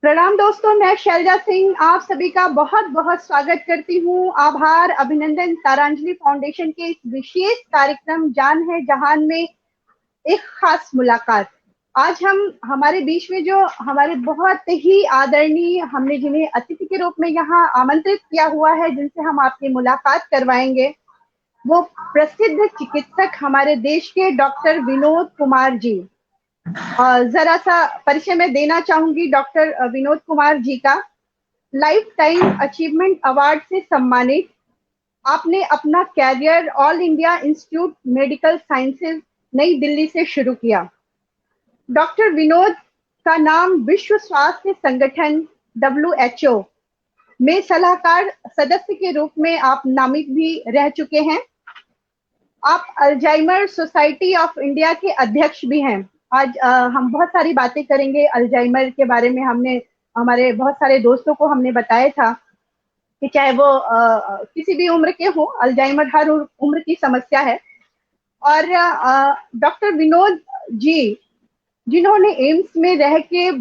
प्रणाम दोस्तों, मैं शैलजा सिंह आप सभी का बहुत बहुत स्वागत करती हूँ। आभार, अभिनंदन तारांजलि फाउंडेशन के इस विशेष कार्यक्रम जान है जहान में एक खास मुलाकात। आज हम हमारे बीच में जो हमारे बहुत ही आदरणीय, हमने जिन्हें अतिथि के रूप में यहाँ आमंत्रित किया हुआ है, जिनसे हम आपकी मुलाकात करवाएंगे, वो प्रसिद्ध चिकित्सक हमारे देश के डॉक्टर विनोद कुमार जी। जरा सा परिचय मैं देना चाहूंगी डॉक्टर विनोद कुमार जी का। लाइफ टाइम अचीवमेंट अवार्ड से सम्मानित, आपने अपना career all India institute medical sciences नई दिल्ली से शुरू किया। डॉक्टर विनोद का नाम विश्व स्वास्थ्य संगठन WHO में सलाहकार सदस्य के रूप में आप नामित भी रह चुके हैं। आप अल्जाइमर सोसाइटी ऑफ इंडिया के अध्यक्ष भी हैं। आज हम बहुत सारी बातें करेंगे अल्जाइमर के बारे में। हमने हमारे बहुत सारे दोस्तों को हमने बताया था कि चाहे वो किसी भी उम्र के हो, अल्जाइमर हर उम्र की समस्या है। और डॉक्टर विनोद जी, जिन्होंने एम्स में रह के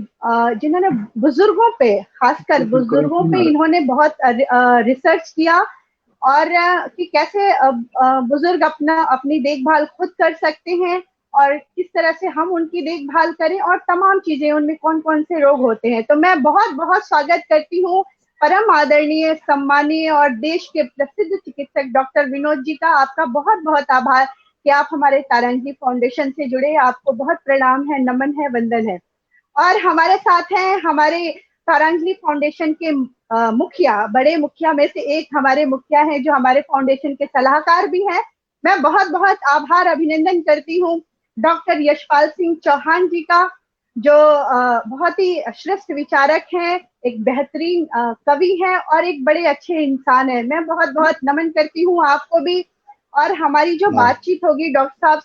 जिन्होंने बुजुर्गों पे, खासकर बुजुर्गों पे इन्होंने बहुत रिसर्च किया, और कि कैसे बुजुर्ग अपनी देखभाल खुद कर सकते हैं और किस तरह से हम उनकी देखभाल करें, और तमाम चीजें, उनमें कौन कौन से रोग होते हैं। तो मैं बहुत बहुत स्वागत करती हूँ परम आदरणीय, सम्मानीय और देश के प्रसिद्ध चिकित्सक डॉक्टर विनोद जी का। आपका बहुत बहुत आभार कि आप हमारे तारांजलि फाउंडेशन से जुड़े। आपको बहुत प्रणाम है, नमन है, वंदन है। और हमारे साथ हैं हमारे तारांजलि फाउंडेशन के मुखिया, बड़े मुखिया में से एक हमारे मुखिया हैं, जो हमारे फाउंडेशन के सलाहकार भी हैं। मैं बहुत बहुत आभार अभिनंदन करती हूँ डॉक्टर यशपाल सिंह चौहान जी का, जो बहुत ही श्रेष्ठ विचारक हैं, एक बेहतरीन कवि हैं और एक बड़े अच्छे इंसान हैं। मैं बहुत बहुत नमन करती हूँ आपको भी। और हमारी जो बातचीत होगी डॉक्टर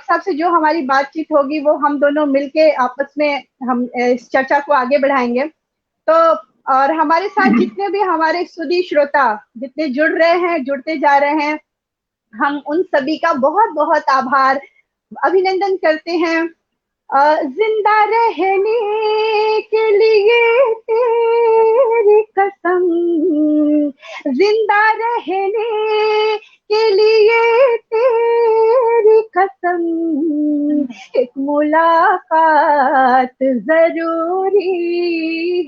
साहब से जो हमारी बातचीत होगी, वो हम दोनों मिलके आपस में हम इस चर्चा को आगे बढ़ाएंगे। तो और हमारे साथ जितने भी हमारे सुधी श्रोता जितने जुड़ रहे हैं, जुड़ते जा रहे हैं, हम उन सभी का बहुत बहुत आभार अभिनंदन करते हैं। जिंदा रहने के लिए तेरी कसम, जिंदा रहने के लिए तेरी कसम, एक मुलाकात जरूरी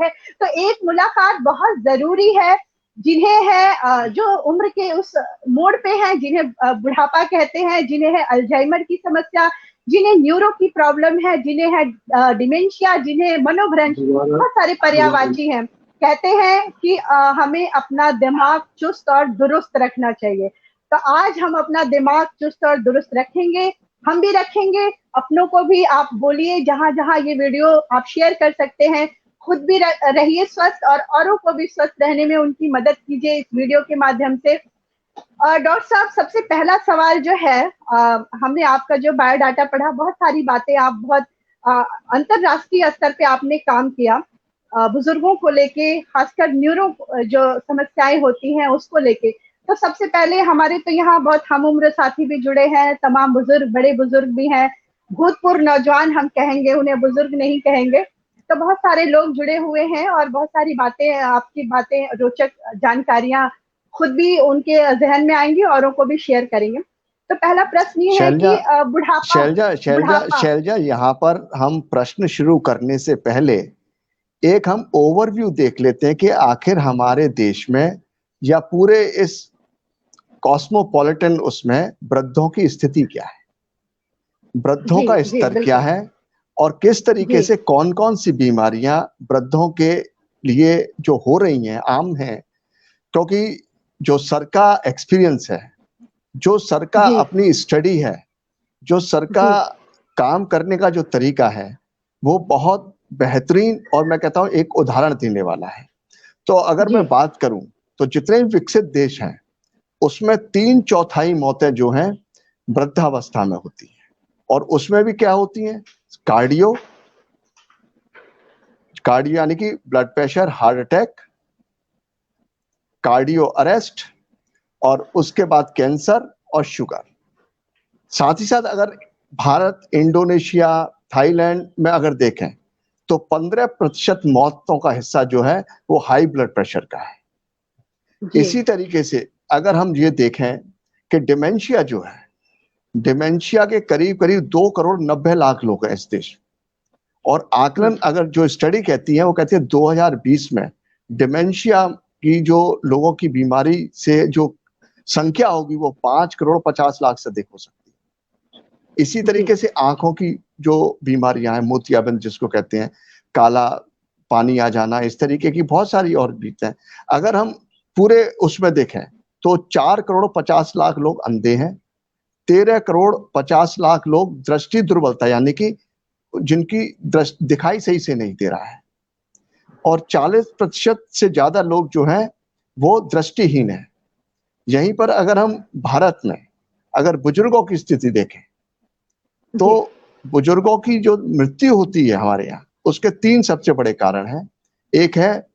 है। तो एक मुलाकात बहुत जरूरी है। जिन्हें है जो उम्र के उस मोड़ पे हैं, जिन्हें बुढ़ापा कहते हैं, जिन्हें है अल्जाइमर की समस्या, जिन्हें न्यूरो की प्रॉब्लम है, जिन्हें है डिमेंशिया, जिन्हें मनोभ्रंश, बहुत सारे पर्यायवाची हैं। कहते हैं कि हमें अपना दिमाग चुस्त और दुरुस्त रखना चाहिए। तो आज हम अपना दिमाग चुस्त और दुरुस्त रखेंगे, हम भी रखेंगे, अपनों को भी आप बोलिए, जहां जहां ये वीडियो आप शेयर कर सकते हैं। खुद भी रहिए स्वस्थ और औरों को भी स्वस्थ रहने में उनकी मदद कीजिए इस वीडियो के माध्यम से। डॉक्टर साहब, सबसे पहला सवाल जो है, हमने आपका जो बायोडाटा पढ़ा, बहुत सारी बातें, आप बहुत अंतरराष्ट्रीय स्तर पे आपने काम किया बुजुर्गों को लेके, खासकर न्यूरो जो समस्याएं होती हैं उसको लेके। तो सबसे पहले हमारे तो यहाँ बहुत हम उम्र साथी भी जुड़े हैं, तमाम बुजुर्ग, बड़े बुजुर्ग भी हैं, भूतपूर्व नौजवान हम कहेंगे, उन्हें बुजुर्ग नहीं कहेंगे। तो बहुत सारे लोग जुड़े हुए हैं और बहुत सारी बातें, आपकी बातें, रोचक जानकारियां खुद भी उनके जहन में आएंगी, औरों को भी शेयर करेंगे। तो पहला प्रश्न ये है कि बुढ़ापा, शैलजा, यहाँ पर हम प्रश्न शुरू करने से पहले एक हम ओवरव्यू देख लेते हैं कि आखिर हमारे देश में या पूरे इस कॉस्मोपॉलिटन उसमें वृद्धों की स्थिति क्या है, वृद्धों का स्तर क्या है, और किस तरीके से कौन कौन सी बीमारियां वृद्धों के लिए जो हो रही हैं, आम हैं। क्योंकि जो सर का एक्सपीरियंस है, जो सर का अपनी स्टडी है, जो सर का काम करने का जो तरीका है, वो बहुत बेहतरीन और मैं कहता हूं एक उदाहरण देने वाला है। तो अगर मैं बात करूं तो जितने विकसित देश हैं उसमें 3/4 मौतें जो हैं वृद्धावस्था में होती हैं, और उसमें भी क्या होती हैं, कार्डियो यानी कि blood pressure, heart attack, cardio arrest, और उसके बाद कैंसर और शुगर। साथ ही साथ अगर भारत, इंडोनेशिया, थाईलैंड में अगर देखें तो 15% मौतों का हिस्सा जो है वो हाई ब्लड प्रेशर का है। इसी तरीके से अगर हम ये देखें कि डिमेंशिया जो है, डिमेंशिया के करीब करीब 2,90,00,000 लोग हैं इस देश, और आकलन अगर जो स्टडी कहती है वो कहती है 2020 में डिमेंशिया की जो लोगों की बीमारी से जो संख्या होगी वो 5,50,00,000 से अधिक हो सकती है। इसी तरीके से आंखों की जो बीमारियां हैं, मोतियाबिंद जिसको कहते हैं, काला पानी आ जाना, इस तरीके की बहुत सारी और भी हैं। अगर हम पूरे उसमें देखें तो 4,50,00,000 लोग अंधे हैं, 13,50,00,000 लोग दृष्टि दुर्बलता यानी कि जिनकी दिखाई सही से नहीं दे रहा है, और 40% से ज्यादा लोग जो हैं वो दृष्टिहीन है। यहीं पर अगर हम भारत में अगर बुजुर्गों की स्थिति देखें तो बुजुर्गों की जो मृत्यु होती है हमारे यहाँ, उसके 3 सबसे बड़े कारण हैं। एक है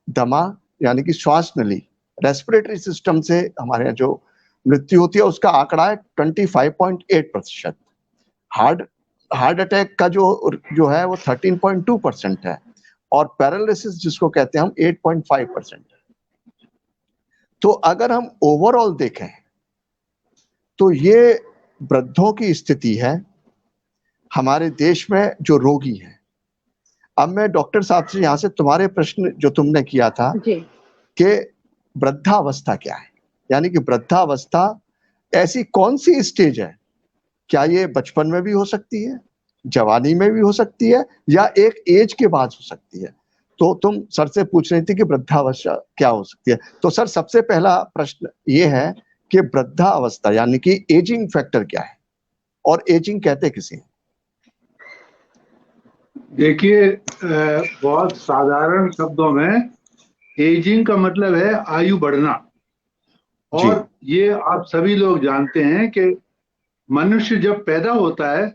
दमा यानी कि श्वास नली, रेस्पिरेटरी सिस्टम से हमारे यहाँ जो मृत्यु होती है उसका आंकड़ा है 25.8%। हार्ट अटैक का जो है वो 13.2% है, और पैरालिसिस जिसको कहते हैं हम 8.5% है। तो अगर हम ओवरऑल देखें तो ये वृद्धों की स्थिति है हमारे देश में जो रोगी हैं। अब मैं डॉक्टर साहब से यहाँ से तुम्हारे प्रश्न जो तुमने किया था कि वृद्धावस्था क्या है, यानी कि वृद्धावस्था ऐसी कौन सी स्टेज है, क्या ये बचपन में भी हो सकती है, जवानी में भी हो सकती है, या एक एज के बाद हो सकती है? तो तुम सर से पूछ रही थी कि वृद्धावस्था क्या हो सकती है। तो सर सबसे पहला प्रश्न ये है कि वृद्धावस्था यानी कि एजिंग फैक्टर क्या है, और एजिंग कहते किसे? देखिए, बहुत साधारण शब्दों में एजिंग का मतलब है आयु बढ़ना, और ये आप सभी लोग जानते हैं कि मनुष्य जब पैदा होता है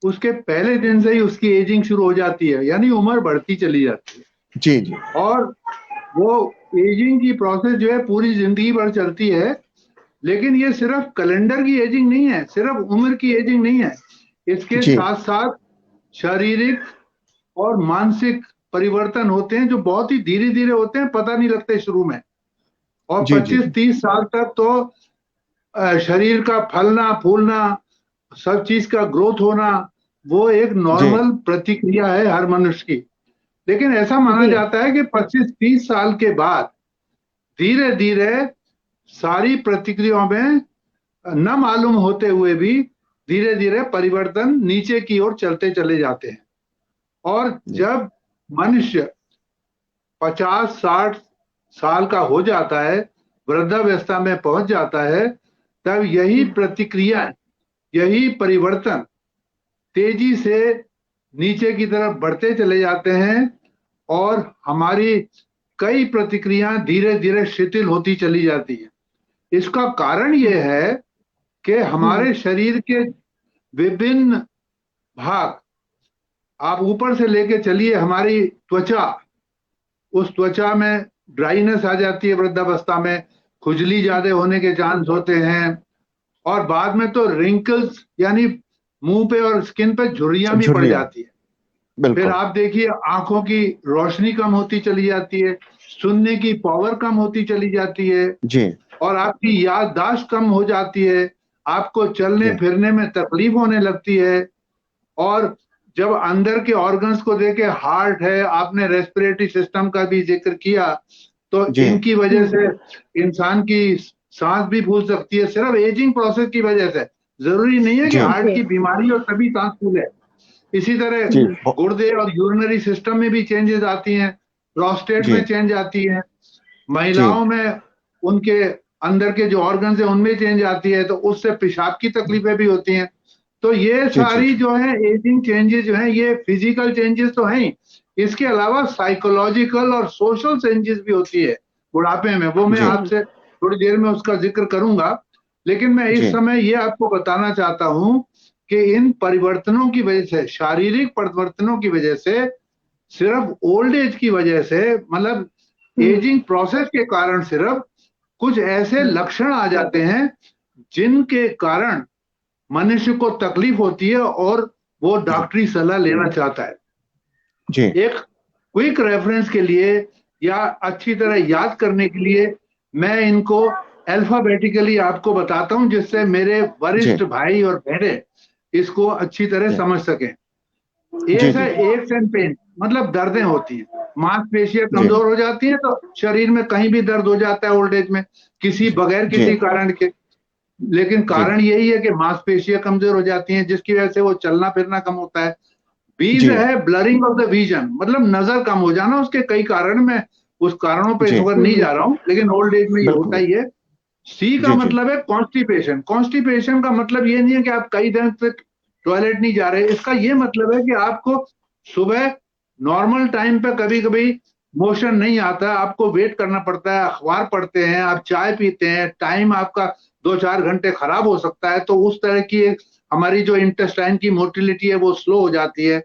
उसके पहले दिन से ही उसकी एजिंग शुरू हो जाती है, यानी उम्र बढ़ती चली जाती है। जी। और वो एजिंग की प्रोसेस जो है पूरी जिंदगी भर चलती है, लेकिन ये सिर्फ कैलेंडर की एजिंग नहीं है, सिर्फ उम्र की एजिंग नहीं है। इसके साथ साथ शारीरिक और मानसिक परिवर्तन होते हैं जो बहुत ही धीरे धीरे होते हैं, पता नहीं लगते शुरू में। और 25-30 साल तक तो शरीर का फलना फूलना, सब चीज का ग्रोथ होना, वो एक नॉर्मल प्रतिक्रिया है हर मनुष्य की। लेकिन ऐसा माना जाता है कि 25-30 साल के बाद धीरे धीरे सारी प्रतिक्रियाओं में न मालूम होते हुए भी धीरे धीरे परिवर्तन नीचे की ओर चलते चले जाते हैं। और जब मनुष्य 50-60 साल का हो जाता है, वृद्धावस्था में पहुंच जाता है, तब यही प्रतिक्रिया, यही परिवर्तन तेजी से नीचे की तरफ बढ़ते चले जाते हैं, और हमारी कई प्रतिक्रियाएं धीरे धीरे शिथिल होती चली जाती है। इसका कारण यह है कि हमारे शरीर के विभिन्न भाग, आप ऊपर से लेके चलिए, हमारी त्वचा, उस त्वचा में ड्राइनेस आ जाती है वृद्धावस्था में, खुजली ज्यादा होने के चांस होते हैं, और बाद में तो रिंकल्स यानी मुंह पे और स्किन पे झुर्रियां भी पड़ जाती है। फिर आप देखिए आंखों की रोशनी कम होती चली जाती है, सुनने की पावर कम होती चली जाती है जी, और आपकी याददाश्त कम हो जाती है, आपको चलने फिरने में तकलीफ होने लगती है। और जब अंदर के ऑर्गन्स को देखे, हार्ट है, आपने रेस्पिरेटरी सिस्टम का भी जिक्र किया, तो इनकी वजह से इंसान की सांस भी फूल सकती है, सिर्फ एजिंग प्रोसेस की वजह से। जरूरी नहीं है कि हार्ट की बीमारी और तभी सांस फूले। इसी तरह गुर्दे और यूरिनरी सिस्टम में भी चेंजेस आती हैं, प्रोस्टेट में चेंज आती है, महिलाओं में उनके अंदर के जो ऑर्गन्स है उनमें चेंज आती है, तो उससे पेशाब की तकलीफें भी होती हैं। तो ये सारी जो है एजिंग चेंजेस जो है, ये फिजिकल चेंजेस तो हैं, इसके अलावा साइकोलॉजिकल और सोशल चेंजेस भी होती है बुढ़ापे में। वो मैं आपसे थोड़ी देर में उसका जिक्र करूंगा, लेकिन मैं इस समय ये आपको बताना चाहता हूं कि इन परिवर्तनों की वजह से, शारीरिक परिवर्तनों की वजह से, सिर्फ ओल्ड एज की वजह से, मतलब एजिंग प्रोसेस के कारण सिर्फ कुछ ऐसे लक्षण आ जाते हैं जिनके कारण मनुष्य को तकलीफ होती है और वो डॉक्टरी सलाह लेना चाहता है। जी एक क्विक रेफरेंस के लिए या अच्छी तरह याद करने के लिए मैं इनको अल्फाबेटिकली आपको बताता हूं, जिससे मेरे जी वरिष्ठ भाई और बहनें इसको अच्छी तरह जी समझ सकें। जी ए जी से एक्स एंड पेन मतलब दर्दें होती हैं, मांसपेशियां जी कमजोर हो जाती हैं, तो शरीर में कहीं भी दर्द हो जाता है ओल्ड एज में, किसी बगैर जी किसी कारण के। लेकिन जी कारण यही है कि मांसपेशियां कमजोर हो जाती हैं, जिसकी वजह से वो चलना फिरना कम होता है। बी जी से है ब्लरिंग ऑफ द विजन, मतलब नजर कम हो जाना। उसके कई कारण, मैं उस कारणों पे इस जी वक्त नहीं जा रहा हूं, लेकिन ओल्ड एज में ये बिल्कुल होता ही बिल्कुल। है। सी का जी जी मतलब है कॉन्स्टिपेशन। कॉन्स्टिपेशन का मतलब ये नहीं है कि आप कई दिन तक टॉयलेट नहीं जा रहे, इसका ये मतलब है कि आपको सुबह नॉर्मल टाइम पे कभी कभी मोशन नहीं आता, आपको वेट करना पड़ता है, अखबार पढ़ते हैं, आप चाय पीते हैं, टाइम आपका 2-4 घंटे खराब हो सकता है, तो उस तरह की हमारी जो इंटेस्टाइन की मोटिलिटी है वो स्लो हो जाती है।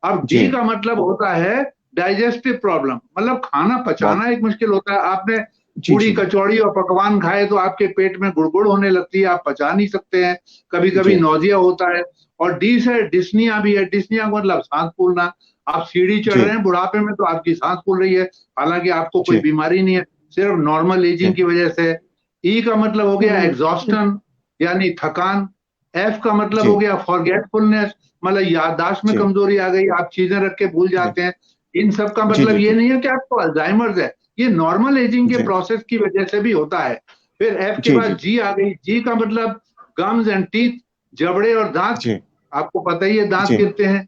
अब जी डी का मतलब होता है डाइजेस्टिव प्रॉब्लम, मतलब खाना बहुत पचाना एक मुश्किल होता है। आपने जी पूड़ी जी कचौड़ी और पकवान खाए तो आपके पेट में गुड़गुड़ होने लगती है, आप पचा नहीं सकते हैं, कभी कभी जी नौजिया होता है। और डी से डिस्निया भी है। डिस्निया का मतलब सांस फूलना। आप सीढ़ी चढ़ जी रहे हैं बुढ़ापे में तो आपकी सांस फूल रही है, हालांकि आपको कोई जी बीमारी नहीं है, सिर्फ नॉर्मल जी एजिंग की वजह से। ई का मतलब हो गया हम्म एग्जॉस्टन, यानी थकान। एफ का मतलब हो जी गया फॉरगेटफुलनेस, मतलब याददाश्त में जी कमजोरी आ गई, आप चीजें रख के भूल जी जाते हैं। इन सब का जी मतलब जी ये जी नहीं है कि आपको अल्जाइमर्स है, ये नॉर्मल एजिंग के जी प्रोसेस की वजह से भी होता है। फिर एफ के जी जी बाद जी आ गई। जी का मतलब गम्स एंड टीथ, जबड़े और दांत। जी आपको पता ही है दांत जी गिरते हैं।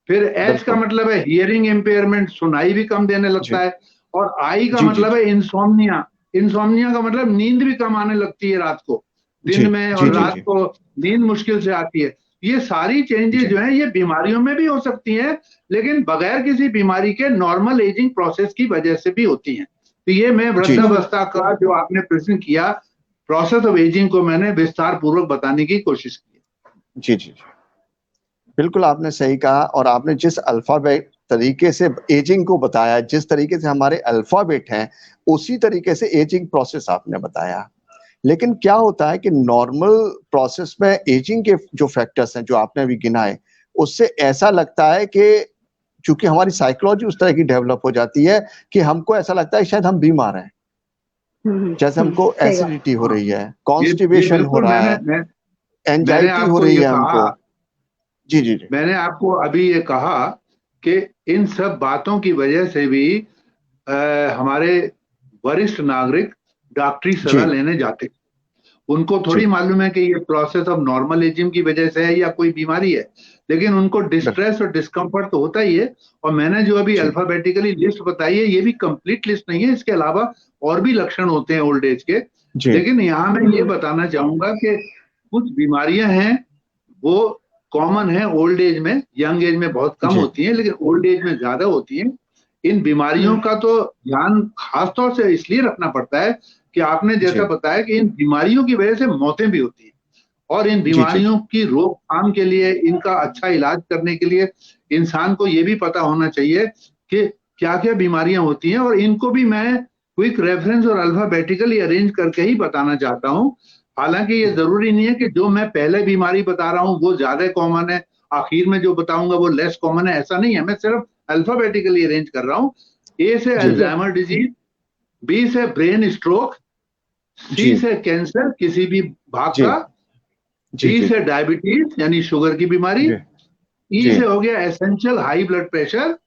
फिर एच का बिल्कुल मतलब है हियरिंग इम्पेयरमेंट, सुनाई भी कम देने लगता जी है। और आई का जी जी मतलब है इंसोम्निया। इंसोम्निया का मतलब नींद भी कम आने लगती है रात को, जी दिन में जी और जी रात जी को नींद मुश्किल से आती है। ये सारी चेंजेस जी जो है ये बीमारियों में भी हो सकती हैं, लेकिन बगैर किसी बीमारी के नॉर्मल एजिंग प्रोसेस की वजह से भी होती हैं। तो ये मैं जी जी वृद्धावस्था का जो आपने प्रश्न किया, प्रोसेस ऑफ एजिंग को मैंने विस्तार पूर्वक बताने की कोशिश की। जी जी बिल्कुल आपने सही कहा। और आपने जिस अल्फाबेट तरीके से एजिंग को बताया, जिस तरीके से हमारे अल्फाबेट हैं, उसी तरीके से एजिंग प्रोसेस आपने बताया। लेकिन क्या होता है कि नॉर्मल प्रोसेस में एजिंग के जो फैक्टर्स हैं जो आपने अभी गिनाए, उससे ऐसा लगता है कि चूंकि हमारी साइकोलॉजी उस तरह की डेवलप हो जाती है कि हमको ऐसा लगता है शायद हम बीमार हैं। जैसे हमको सही बात। एसिडिटी हो हाँ, रही है, ये कॉन्स्टिपेशन हो बिल्कुल रहा मैंने है, मैंने एंजाइटी हो आपको रही ये है कहा, हमको। जी जी जी मैंने आपको अभी ये कहा कि इन सब बातों की वजह से भी हमारे वरिष्ठ नागरिक डॉक्टरी जी सलाह लेने जाते हैं। उनको थोड़ी जी मालूम है कि ये प्रोसेस ऑफ नॉर्मल एजिंग की वजह से है या कोई बीमारी है, लेकिन उनको बिल्कुल डिस्ट्रेस और डिस्कम्फर्ट तो होता ही है। और मैंने जो अभी जी अल्फाबेटिकली लिस्ट बताई है, ये भी कंप्लीट लिस्ट नहीं है, इसके अलावा और भी लक्षण होते हैं ओल्ड एज के। जी लेकिन यहाँ मैं ये बताना चाहूंगा कि कुछ बीमारियां हैं वो कॉमन है ओल्ड एज में, यंग एज में बहुत कम जी होती हैं, लेकिन ओल्ड एज में ज्यादा होती हैं। इन बीमारियों हम्म का तो ध्यान खासतौर से इसलिए रखना पड़ता है कि आपने जैसा जी बताया कि इन बीमारियों की वजह से मौतें भी होती हैं, और इन जी जी बीमारियों की रोकथाम के लिए, इनका अच्छा इलाज करने के लिए इंसान को ये भी पता होना चाहिए कि क्या क्या बीमारियां होती हैं, और इनको भी मैं क्विक रेफरेंस और अल्फाबेटिकली अरेंज करके ही बताना चाहता हूँ। हालांकि ये जरूरी नहीं है कि जो मैं पहले बीमारी बता रहा हूँ वो ज्यादा कॉमन है, आखिर में जो बताऊंगा वो लेस कॉमन है, ऐसा नहीं है। मैं सिर्फ अल्फाबेटिकली अरेंज कर रहा हूँ। ए से जी जी अल्जाइमर डिजीज, बी से ब्रेन स्ट्रोक, सी जी से कैंसर किसी भी भाग जी का, जी डी जी से डायबिटीज यानी शुगर की बीमारी, जी ई जी से हो गया essential high blood pressure,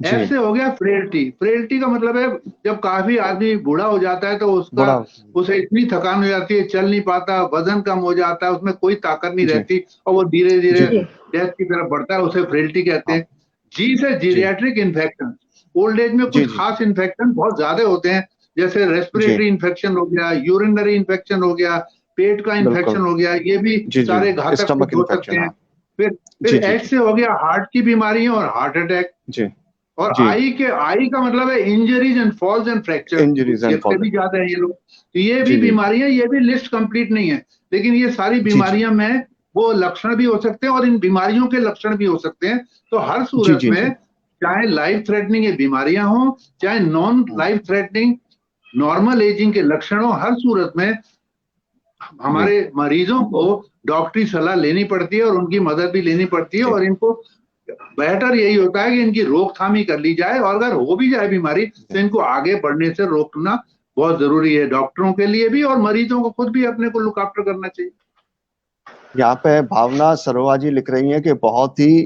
F G से हो गया फ्रेल्टी। फ्रेल्टी का मतलब है जब काफी आदमी बूढ़ा हो जाता है तो उसका, बड़ा उसे इतनी थकान हो जाती है, चल नहीं पाता, वजन कम हो जाता है, उसमें कोई ताकत नहीं जी रहती, और वो धीरे धीरे जी जी जी डेथ की तरफ बढ़ता है, उसे फ्रेल्टी कहते हाँ हैं। जी से जी जीरियाट्रिक इन्फेक्शन, ओल्ड एज में जी कुछ जी खास इन्फेक्शन बहुत ज्यादा होते हैं, जैसे जी रेस्पिरेटरी इन्फेक्शन हो गया, यूरिनरी इन्फेक्शन हो गया, पेट का बिल्कुल इन्फेक्शन हो गया, ये भी जी जी सारे घातक स्टमक सिद्ध हो सकते इन्फेक्शन हैं। हाँ फिर फिर जी जी एच जी से हो गया हार्ट की बीमारियां और हार्ट अटैक। जी और जी आई का मतलब है injuries and falls and fracture, injuries and गिरते फॉल भी ज्यादा है ये लोग। तो ये भी जी जी बीमारियां, ये भी लिस्ट कंप्लीट नहीं है, लेकिन ये सारी जी जी बीमारियां में वो लक्षण भी हो सकते हैं और इन बीमारियों के लक्षण भी हो सकते हैं। तो हर जी सूरत जी में, जी चाहे लाइफ थ्रेटनिंग ये बीमारियां हो, चाहे नॉन हाँ, लाइफ थ्रेटनिंग नॉर्मल एजिंग के लक्षण हो, हर सूरत में जी हमारे मरीजों को डॉक्टरी सलाह लेनी पड़ती है और उनकी मदद भी लेनी पड़ती है, जी और इनको बेहतर यही होता है कि इनकी रोकथाम ही कर ली जाए, और अगर हो भी जाए बीमारी तो इनको आगे बढ़ने से रोकना बहुत जरूरी है, डॉक्टरों के लिए भी और मरीजों को खुद भी अपने को लुक आफ्टर करना चाहिए। यहाँ पे भावना सरोवा जी लिख रही हैं कि बहुत ही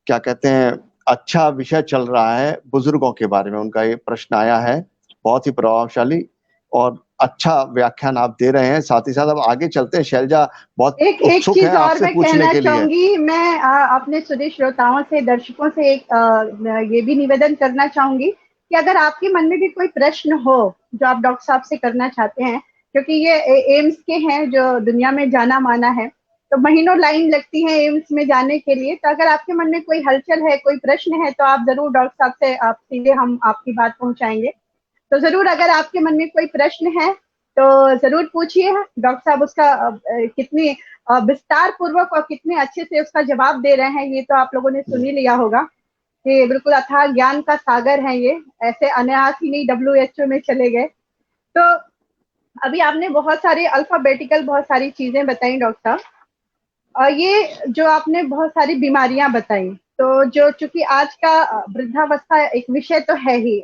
क्या कहते हैं अच्छा विषय चल रहा है बुजुर्गों के बारे में, उनका ये प्रश्न आया है, बहुत ही प्रभावशाली और अच्छा व्याख्यान आप दे रहे हैं। साथ ही साथ अब आगे चलते हैं, शैलजा बहुत एक उत्सुक है चीज और आपसे मैं पूछने कहना के लिए। चाहूंगी, मैं अपने सुधी श्रोताओं से, दर्शकों से एक ये भी निवेदन करना चाहूंगी कि अगर आपके मन में भी कोई प्रश्न हो जो आप डॉक्टर साहब से करना चाहते हैं, क्योंकि ये एम्स के हैं जो दुनिया में जाना माना है, तो महीनों लाइन लगती है एम्स में जाने के लिए, तो अगर आपके मन में कोई हलचल है, कोई प्रश्न है, तो आप जरूर डॉक्टर साहब से आप सीधे हम आपकी बात पहुंचाएंगे। तो जरूर अगर आपके मन में कोई प्रश्न है तो जरूर पूछिए, डॉक्टर साहब उसका कितनी विस्तार पूर्वक और कितने अच्छे से उसका जवाब दे रहे हैं, ये तो आप लोगों ने सुन ही लिया होगा कि बिल्कुल अथाह ज्ञान का सागर है ये, ऐसे अनायास ही नहीं WHO में चले गए। तो अभी आपने बहुत सारे अल्फाबेटिकल बहुत सारी चीजें बताई डॉक्टर साहब, और ये जो आपने बहुत सारी बीमारियां बताई, तो जो चूंकि आज का वृद्धावस्था एक विषय तो है ही,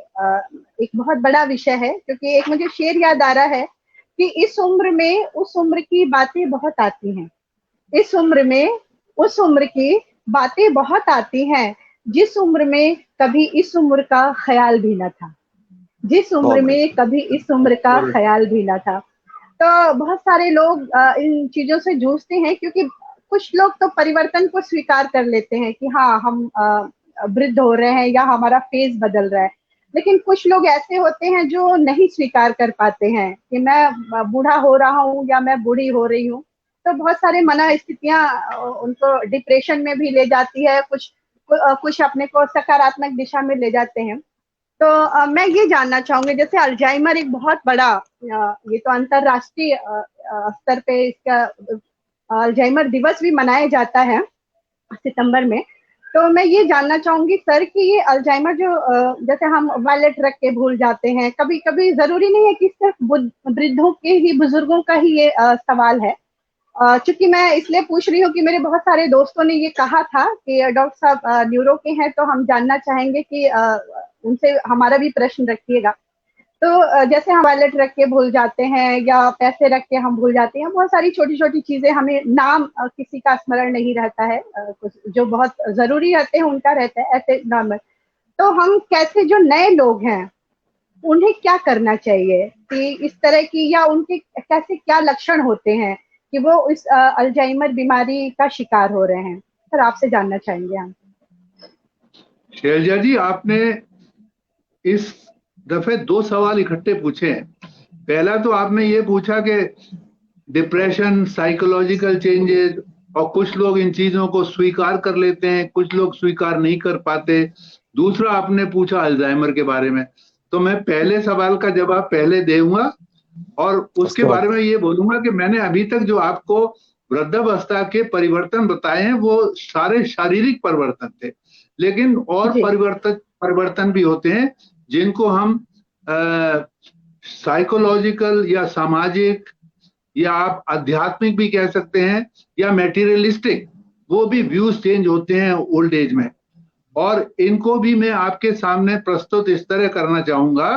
एक बहुत बड़ा विषय है, क्योंकि एक मुझे शेर याद आ रहा है कि इस उम्र में उस उम्र की बातें बहुत आती हैं, इस उम्र में उस उम्र की बातें बहुत आती हैं, जिस उम्र में कभी इस उम्र का ख्याल भी न था, जिस उम्र में कभी इस उम्र का ख्याल भी न था। तो बहुत सारे लोग इन चीजों से जूझते हैं, क्योंकि कुछ लोग तो परिवर्तन को स्वीकार कर लेते हैं कि हाँ हम वृद्ध हो रहे हैं या हमारा फेज बदल रहा है, लेकिन कुछ लोग ऐसे होते हैं जो नहीं स्वीकार कर पाते हैं कि मैं बूढ़ा हो रहा हूँ या मैं बूढ़ी हो रही हूँ। तो बहुत सारे मना स्थितियां उनको डिप्रेशन में भी ले जाती है, कुछ अपने को सकारात्मक दिशा में ले जाते हैं। तो मैं ये जानना चाहूंगी, जैसे अल्जाइमर एक बहुत बड़ा, ये तो अंतरराष्ट्रीय स्तर पे इसका अल्जाइमर दिवस भी मनाया जाता है सितंबर में। तो मैं ये जानना चाहूंगी सर कि ये अल्जाइमर जो जैसे हम वॉलेट रख के भूल जाते हैं, कभी कभी जरूरी नहीं है कि सिर्फ वृद्धों के ही, बुजुर्गों का ही ये सवाल है। चूंकि मैं इसलिए पूछ रही हूँ कि मेरे बहुत सारे दोस्तों ने ये कहा था कि डॉक्टर साहब न्यूरो के हैं, तो हम जानना चाहेंगे कि उनसे हमारा भी प्रश्न रखिएगा। तो जैसे हम वॉलेट रख के भूल जाते हैं या पैसे रख के हम भूल जाते हैं, बहुत सारी छोटी छोटी चीजें, हमें नाम किसी का स्मरण नहीं रहता है, कुछ जो बहुत जरूरी रहते हैं उनका रहता है, ऐसे नॉर्मल। तो हम कैसे, जो नए लोग हैं उन्हें क्या करना चाहिए कि इस तरह की, या उनके कैसे क्या लक्षण होते हैं कि वो इस अल्जाइमर बीमारी का शिकार हो रहे हैं, सर आपसे जानना चाहेंगे हम। शैलजा जी, आपने इस दफे 2 सवाल इकट्ठे पूछे हैं। पहला तो आपने ये पूछा कि डिप्रेशन, साइकोलॉजिकल चेंजेस, और कुछ लोग इन चीजों को स्वीकार कर लेते हैं, कुछ लोग स्वीकार नहीं कर पाते। दूसरा आपने पूछा अल्जाइमर के बारे में, तो मैं पहले सवाल का जवाब पहले दूंगा और उसके बारे में ये बोलूंगा कि मैंने अभी तक जो आपको वृद्धावस्था के परिवर्तन बताए हैं वो सारे शारीरिक परिवर्तन थे, लेकिन और परिवर्तन भी होते हैं जिनको हम साइकोलॉजिकल या सामाजिक या आप आध्यात्मिक भी कह सकते हैं या मैटीरियलिस्टिक, वो भी व्यूज चेंज होते हैं ओल्ड एज में, और इनको भी मैं आपके सामने प्रस्तुत इस तरह करना चाहूंगा।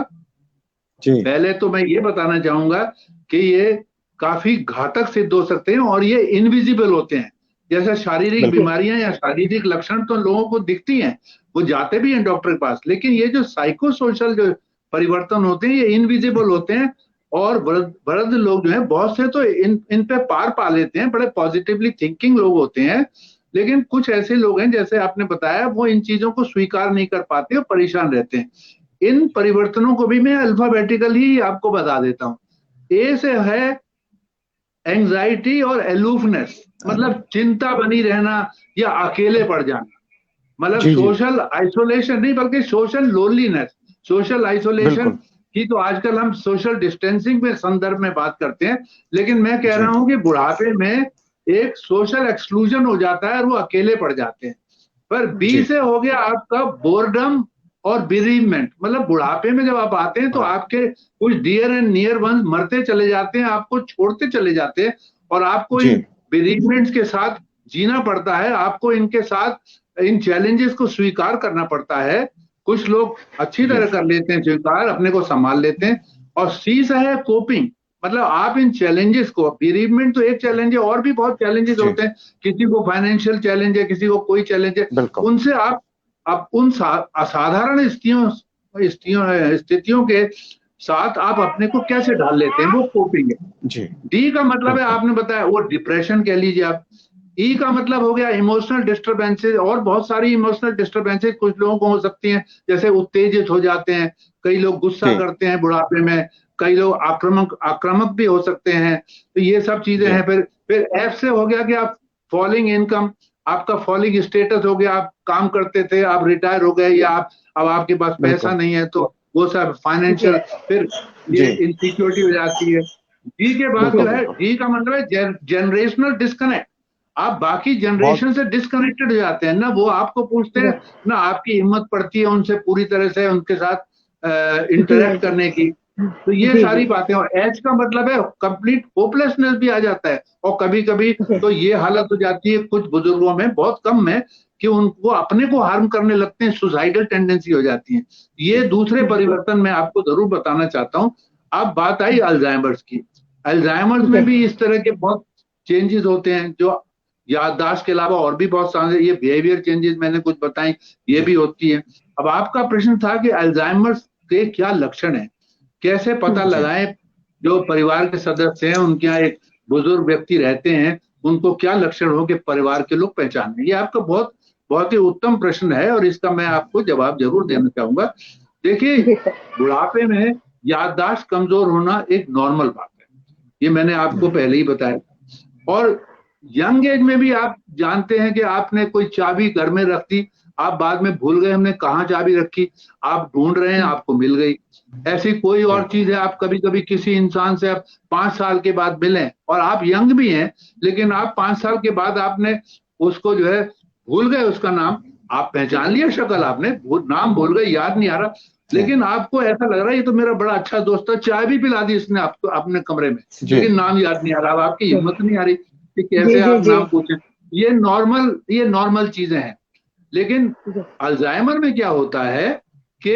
पहले तो मैं ये बताना चाहूंगा कि ये काफी घातक सिद्ध हो सकते हैं और ये इनविजिबल होते हैं। जैसे शारीरिक बीमारियां या शारीरिक लक्षण तो लोगों को दिखती हैं, वो जाते भी हैं डॉक्टर के पास, लेकिन ये जो साइको सोशल जो परिवर्तन होते हैं ये इनविजिबल होते हैं, और वृद्ध लोग जो हैं बहुत से तो इन पे पार पा लेते हैं, बड़े पॉजिटिवली थिंकिंग लोग होते हैं, लेकिन कुछ ऐसे लोग हैं जैसे आपने बताया वो इन चीजों को स्वीकार नहीं कर पाते और परेशान रहते हैं। इन परिवर्तनों को भी मैं अल्फाबेटिकल ही आपको बता देता हूं। ए से है एंजाइटी और एलूफनेस, मतलब चिंता बनी रहना या अकेले पड़ जाना, मतलब सोशल आइसोलेशन नहीं बल्कि सोशल लोनलीनेस। सोशल आइसोलेशन की तो आजकल हम सोशल डिस्टेंसिंग के संदर्भ में बात करते हैं, लेकिन मैं कह रहा हूं कि बुढ़ापे में एक सोशल एक्सक्लूजन हो जाता है और वो अकेले पड़ जाते हैं। पर बी से हो गया आपका बोर्डम और बिरीवमेंट, मतलब बुढ़ापे में जब आप आते हैं तो आपके कुछ डियर एंड नियर वंस मरते चले जाते हैं, आपको छोड़ते चले जाते हैं, और आपको इन बिरीवमेंट्स के साथ जीना पड़ता है, आपको इनके साथ इन चैलेंजेस को स्वीकार करना पड़ता है। कुछ लोग अच्छी तरह कर लेते हैं स्वीकार, अपने को संभाल लेते हैं। और सी सा है कोपिंग, मतलब आप इन चैलेंजेस को, बेरीजमेंट तो एक चैलेंज है, और भी बहुत चैलेंजेस होते हैं। किसी को फाइनेंशियल चैलेंज है, किसी को कोई चैलेंज है, उनसे आप उन असाधारण स्थितियों के साथ आप अपने को कैसे ढाल लेते हैं, वो कोपिंग है। डी का मतलब है, आपने बताया, वो डिप्रेशन कह लीजिए आप। ई का मतलब हो गया इमोशनल डिस्टर्बेंसेस, और बहुत सारी इमोशनल डिस्टर्बेंसेस कुछ लोगों को हो सकती हैं, जैसे उत्तेजित हो जाते हैं, कई लोग गुस्सा करते हैं बुढ़ापे में, कई लोग आक्रामक भी हो सकते हैं। तो ये सब चीजें हैं। फिर एफ से हो गया कि आप फॉलिंग इनकम, आपका फॉलिंग स्टेटस हो गया, आप काम करते थे, आप रिटायर हो गए, या अब आपके पास पैसा नहीं है, तो वो सब फाइनेंशियल, फिर ये इनसिक्योरिटी हो जाती है। डी के बाद जो है, डी का मतलब है जनरेशनल डिस्कनेक्ट। आप बाकी जनरेशन से डिस्कनेक्टेड हो जाते हैं, ना वो आपको पूछते हैं, ना आपकी हिम्मत पड़ती है उनसे पूरी तरह से उनके साथ इंटरेक्ट करने की। तो ये सारी बातें। और एच का मतलब है कंप्लीट होपलेसनेस भी आ जाता है, और कभी कभी तो ये हालत हो जाती है कुछ बुजुर्गों में, बहुत कम में, कि उनको अपने को हार्म करने लगते हैं, सुसाइडल टेंडेंसी हो जाती है। ये दूसरे परिवर्तन मैं आपको जरूर बताना चाहता हूँ। अब बात आई अल्जाइमर्स की। अल्जाइमर्स में भी इस तरह के बहुत चेंजेस होते हैं, जो याददाश्त के अलावा और भी बहुत सारे, ये बिहेवियर चेंजेस मैंने कुछ बताई, ये भी होती है। अब आपका प्रश्न था कि अल्जाइमर्स के क्या लक्षण है, कैसे पता लगाएं। जो परिवार के सदस्य हैं, उनके यहाँ एक बुजुर्ग व्यक्ति रहते हैं, उनको क्या लक्षण हो कि परिवार के लोग पहचाने। ये आपका बहुत बहुत ही उत्तम प्रश्न है, और इसका मैं आपको जवाब जरूर देना चाहूंगा। देखिए, बुढ़ापे में याददाश्त कमजोर होना एक नॉर्मल बात है, ये मैंने आपको पहले ही बताया। और यंग एज में भी आप जानते हैं कि आपने कोई चाबी घर में रख दी, आप बाद में भूल गए हमने कहाँ चाबी रखी, आप ढूंढ रहे हैं, आपको मिल गई। ऐसी कोई और चीज है, आप कभी कभी किसी इंसान से आप 5 साल के बाद मिलें, और आप यंग भी हैं, लेकिन आप 5 साल के बाद आपने उसको जो है भूल गए, उसका नाम आप पहचान लिया, शक्ल आपने नाम भूल गए, याद नहीं आ रहा, लेकिन आपको ऐसा लग रहा है ये तो मेरा बड़ा अच्छा दोस्त था, चाय भी पिला दी इसने आपको अपने कमरे में, लेकिन नाम याद नहीं आ रहा, आपकी हिम्मत नहीं आ रही कि कैसे आप नाम पूछें। ये नॉर्मल चीजें हैं। लेकिन अल्जाइमर में क्या होता है कि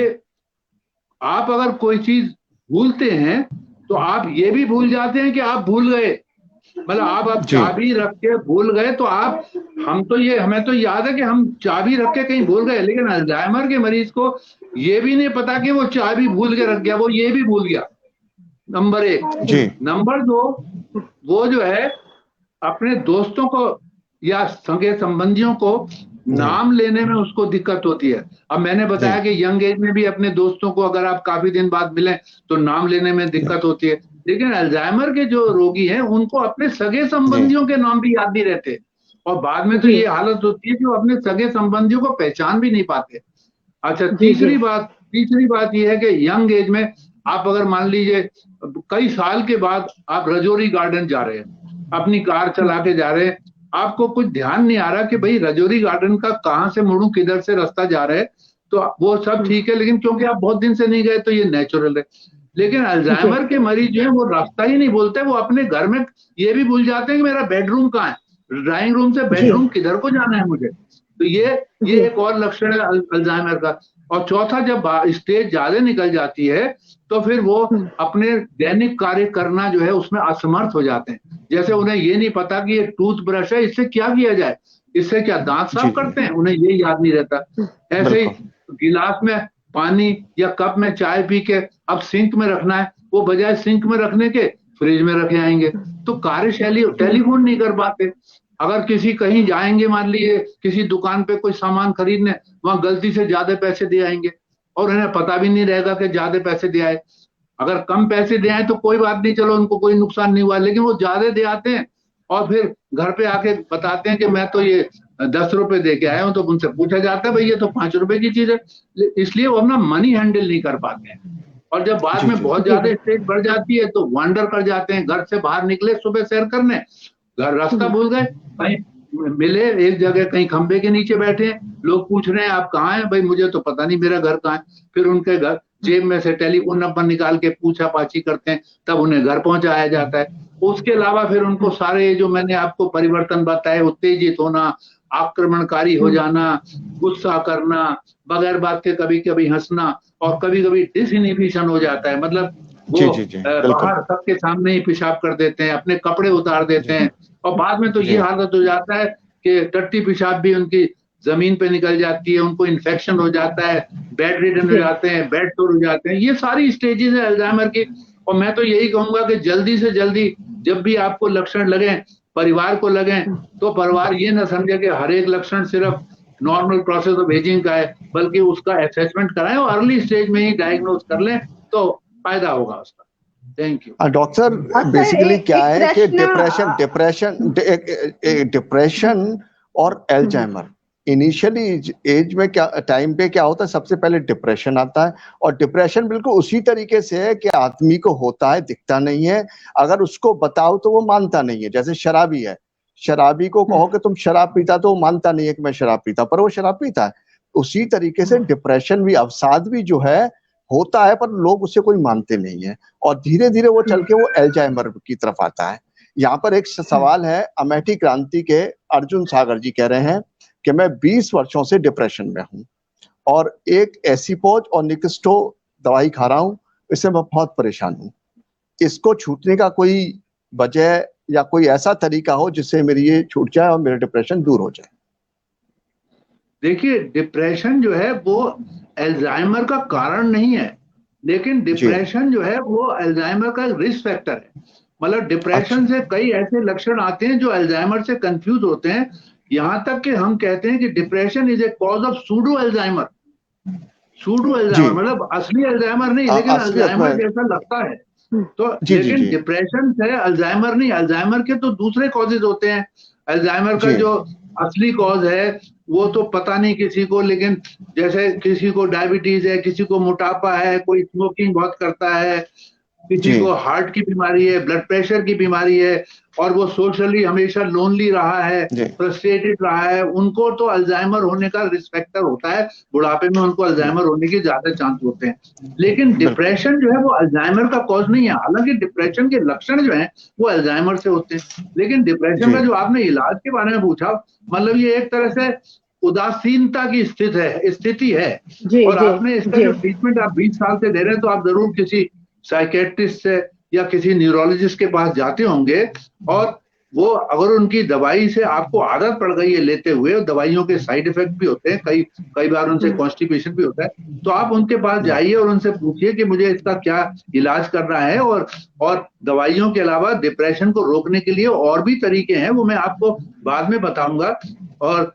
आप अगर कोई चीज भूलते हैं, तो आप ये भी भूल जाते हैं कि आप भूल गए। मतलब आप चाबी रख के भूल गए, तो हमें तो याद है कि हम चाबी रख के कहीं भूल गए, लेकिन अल्जाइमर के मरीज को ये भी नहीं पता कि वो चाबी भूल के रख गया, वो ये भी भूल गया। नंबर 1। नंबर 2, वो जो है अपने दोस्तों को या सगे संबंधियों को नाम लेने में उसको दिक्कत होती है। अब मैंने बताया कि यंग एज में भी अपने दोस्तों को अगर आप काफी दिन बाद मिलें तो नाम लेने में दिक्कत होती है, लेकिन अल्जाइमर के जो रोगी हैं उनको अपने सगे संबंधियों के नाम भी याद नहीं रहते, और बाद में तो ये हालत होती है कि वो अपने सगे संबंधियों को पहचान भी नहीं पाते। अच्छा, तीसरी बात ये है कि यंग एज में आप अगर मान लीजिए कई साल के बाद आप रजौरी गार्डन जा रहे हैं, अपनी कार चला के जा रहे हैं, आपको कुछ ध्यान नहीं आ रहा कि भाई रजौरी गार्डन का कहां से मुड़ूं, किधर से रास्ता जा रहा है, तो वो सब ठीक है, लेकिन क्योंकि आप बहुत दिन से नहीं गए तो ये नेचुरल है। लेकिन अल्जाइमर के मरीज जो है वो रास्ता ही नहीं बोलते, वो अपने घर में ये भी भूल जाते हैं कि मेरा बेडरूम कहाँ है, ड्राइंग रूम से बेडरूम किधर को जाना है मुझे। तो ये एक और लक्षण है अल्जाइमर का। और चौथा, जब स्टेज ज्यादा निकल जाती है तो फिर वो अपने दैनिक कार्य करना जो है उसमें असमर्थ हो जाते हैं। जैसे उन्हें ये नहीं पता कि ये टूथब्रश है, इससे क्या किया जाए, इससे क्या दांत साफ करते हैं, उन्हें ये याद नहीं रहता। ऐसे ही गिलास में पानी या कप में चाय पी के अब सिंक में रखना है, वो बजाय सिंक में रखने के फ्रिज में रखे आएंगे। तो कार्यशैली, टेलीफोन नहीं कर पाते। अगर किसी कहीं जाएंगे, मान लीजिए किसी दुकान पे कोई सामान खरीदने, वहां गलती से ज्यादा पैसे दे आएंगे और उन्हें पता भी नहीं रहेगा कि ज्यादा पैसे दे आए। अगर कम पैसे दे आए तो कोई बात नहीं, चलो उनको कोई नुकसान नहीं हुआ, लेकिन वो ज्यादा दे आते हैं और फिर घर पे आके बताते हैं कि मैं तो ये 10 रुपए दे के आया हूं, तो उनसे पूछा जाता है भाई ये तो 5 रुपए की चीज है। इसलिए वो अपना मनी हैंडल नहीं कर पाते हैं, और जब बाद में बहुत ज्यादा स्टेज बढ़ जाती है तो वंडर कर जाते हैं। घर से बाहर निकले सुबह सैर करने, घर रास्ता भूल गए, कहीं मिले एक जगह, कहीं खंबे के नीचे बैठे, लोग पूछ रहे हैं आप कहाँ हैं, भाई मुझे तो पता नहीं मेरा घर कहाँ है। फिर उनके घर जेब में से टेलीफोन नंबर निकाल के पूछा पाछी करते हैं, तब उन्हें घर पहुंचाया जाता है। उसके अलावा फिर उनको सारे जो मैंने आपको परिवर्तन बताए, उत्तेजित होना, आक्रमणकारी हो जाना, गुस्सा करना, बगैर बात के कभी कभी हंसना, और कभी कभी डिसइनहिबिशन हो जाता है, मतलब जी वो जी जी बिल्कुल। बाहर सबके सामने ही पेशाब कर देते हैं, अपने कपड़े उतार देते हैं, और बाद में तो जी ये हालत हो जाता है कि टट्टी पेशाब भी उनकी जमीन पे निकल जाती है, उनको इन्फेक्शन हो जाता है, बेड रिडन हो जाते हैं, बेड सोर हो जाते हैं। ये सारी स्टेजेस है अल्जाइमर की। और मैं तो यही कहूंगा कि जल्दी से जल्दी जब भी आपको लक्षण लगे, परिवार को लगे, तो परिवार ये ना समझे कि हर एक लक्षण सिर्फ नॉर्मल प्रोसेस ऑफ एजिंग का है, बल्कि उसका असेसमेंट कराएं और अर्ली स्टेज में ही डायग्नोज कर लें, तो फायदा होगा उसका। Thank you. डॉक्टर, बेसिकली क्या है कि डिप्रेशन और एल्जाइमर इनिशियली एज में क्या टाइम पे क्या होता है, सबसे पहले डिप्रेशन आता है, और डिप्रेशन बिल्कुल उसी तरीके से है कि आदमी को होता है, दिखता नहीं है, अगर उसको बताओ तो वो मानता नहीं है। जैसे शराबी है, शराबी को कहो कि तुम शराब पीता, तो वो मानता नहीं है कि मैं शराब पीता, पर वो शराब पीता है। उसी तरीके से डिप्रेशन भी, अवसाद भी जो है होता है, पर लोग उसे कोई मानते नहीं है, और धीरे धीरे वो चल के वो एल्जाइमर की तरफ आता है। यहाँ पर एक सवाल है, अमेठी क्रांति के अर्जुन सागर जी कह रहे हैं कि मैं 20 वर्षों से डिप्रेशन में हूँ, और एक एसीपोज और निक्स्टो दवाई खा रहा हूँ, इससे मैं बहुत परेशान हूँ। इसको छूटने का कोई वजह या कोई ऐसा तरीका हो जिससे मेरी ये छूट जाए और मेरा डिप्रेशन दूर हो जाए? देखिए, डिप्रेशन जो है वो अल्जाइमर का कारण नहीं है, लेकिन डिप्रेशन जो है वो अल्जाइमर का रिस्क फैक्टर है। मतलब डिप्रेशन से कई ऐसे लक्षण आते हैं जो अल्जाइमर से कंफ्यूज होते हैं, यहाँ तक कि हम कहते हैं कि depression is a cause of pseudo Alzheimer. Pseudo Alzheimer मतलब असली अल्जाइमर नहीं, लेकिन अल्जाइमर जैसा लगता है। तो लेकिन डिप्रेशन से अल्जाइमर नहीं, अल्जाइमर के तो दूसरे कॉजेज होते हैं। अल्जाइमर का जो असली कॉज है वो तो पता नहीं किसी को, लेकिन जैसे किसी को डायबिटीज है, किसी को मोटापा है, कोई स्मोकिंग बहुत करता है, किसी को हार्ट की बीमारी है, ब्लड प्रेशर की बीमारी है, और वो सोशली हमेशा लोनली रहा है, फ्रस्ट्रेटेड रहा है, उनको तो अल्जाइमर होने का रिस्क फैक्टर होता है। बुढ़ापे में उनको अल्जाइमर होने के ज्यादा चांस होते हैं। लेकिन डिप्रेशन जो है वो अल्जाइमर का कॉज नहीं है। हालांकि डिप्रेशन के लक्षण जो हैं वो अल्जाइमर से होते हैं, लेकिन डिप्रेशन का जो आपने इलाज के बारे में पूछा, मतलब ये एक तरह से उदासीनता की स्थिति है, और आपने इसका जो ट्रीटमेंट आप 20 साल से दे रहे हैं, तो आप जरूर किसी साइकेट्रिस्ट से या किसी न्यूरोलॉजिस्ट के पास जाते होंगे, और वो अगर उनकी दवाई से आपको आदत पड़ गई है लेते हुए, दवाइयों के साइड इफेक्ट भी होते हैं, कई बार उनसे कॉन्स्टिपेशन भी होता है, तो आप उनके पास जाइए और उनसे पूछिए कि मुझे इसका क्या इलाज करना है, और दवाइयों के अलावा डिप्रेशन को रोकने के लिए और भी तरीके हैं, वो मैं आपको बाद में बताऊंगा। और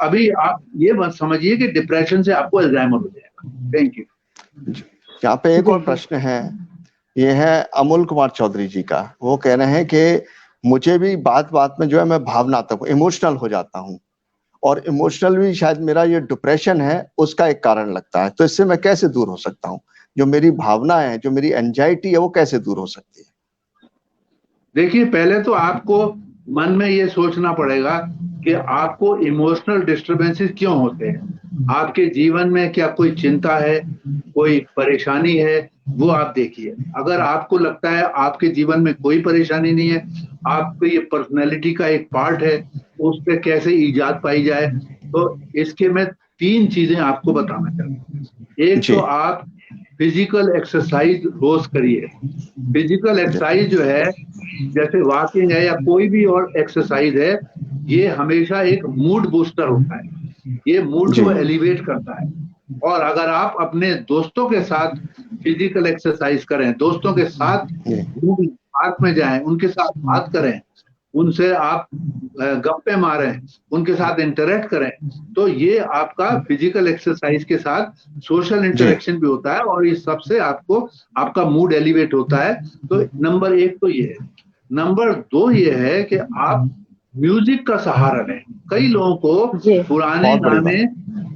अभी आप ये मत समझिए कि डिप्रेशन से आपको अल्जाइमर हो जाएगा। Thank you. यहाँ पे एक और प्रश्न है, ये है अमोल कुमार चौधरी जी का। वो कह रहे हैं कि मुझे भी बात बात में जो है मैं भावनात्मक इमोशनल हो जाता हूँ, और इमोशनल भी शायद मेरा ये डिप्रेशन है उसका एक कारण लगता है, तो इससे मैं कैसे दूर हो सकता हूँ? जो मेरी भावना है, जो मेरी एंजाइटी है, वो कैसे दूर हो सकती है? देखिए, पहले तो आपको मन में ये सोचना पड़ेगा कि आपको इमोशनल डिस्टर्बेंसेस क्यों होते हैं। आपके जीवन में क्या कोई चिंता है, कोई परेशानी है, वो आप देखिए। अगर आपको लगता है आपके जीवन में कोई परेशानी नहीं है, आपको ये पर्सनैलिटी का एक पार्ट है, उस पर कैसे ईजाद पाई जाए, तो इसके मैं 3 चीजें आपको बताना चाहता हूँ। एक तो आप फिजिकल एक्सरसाइज रोज करिए। फिजिकल एक्सरसाइज जो है, जैसे वॉकिंग है या कोई भी और एक्सरसाइज है, ये हमेशा एक मूड बूस्टर होता है, ये मूड को एलिवेट करता है। और अगर आप अपने दोस्तों के साथ फिजिकल एक्सरसाइज करें, दोस्तों के साथ पार्क में जाएं, उनके साथ बात करें, उनसे आप गप्पे मारें, उनके साथ इंटरेक्ट करें, तो ये आपका फिजिकल एक्सरसाइज के साथ सोशल इंटरेक्शन भी होता है, और इस सबसे आपका मूड एलिवेट होता है। तो नंबर 1 तो ये है। नंबर 2 ये है कि आप म्यूजिक का सहारा लें। कई लोगों को पुराने गाने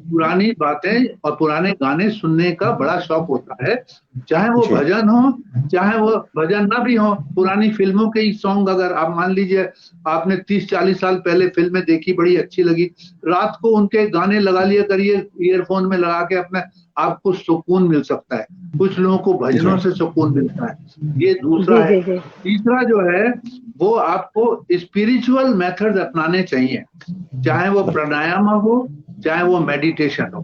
पुरानी बातें और पुराने गाने सुनने का बड़ा शौक होता है, चाहे वो जी। भजन हो चाहे वो भजन ना भी हो। पुरानी फिल्मों के सॉन्ग अगर आप मान लीजिए आपने 30-40 साल पहले फिल्में देखी, बड़ी अच्छी लगी, रात को उनके गाने लगा लिया करिए ईयरफोन में लगा के, अपने आपको सुकून मिल सकता है। कुछ लोगों को भजनों से सुकून मिलता है, ये दूसरा है। तीसरा जो है वो आपको स्पिरिचुअल मेथड्स अपनाने चाहिए, चाहे वो प्राणायाम हो चाहे वो मेडिटेशन हो।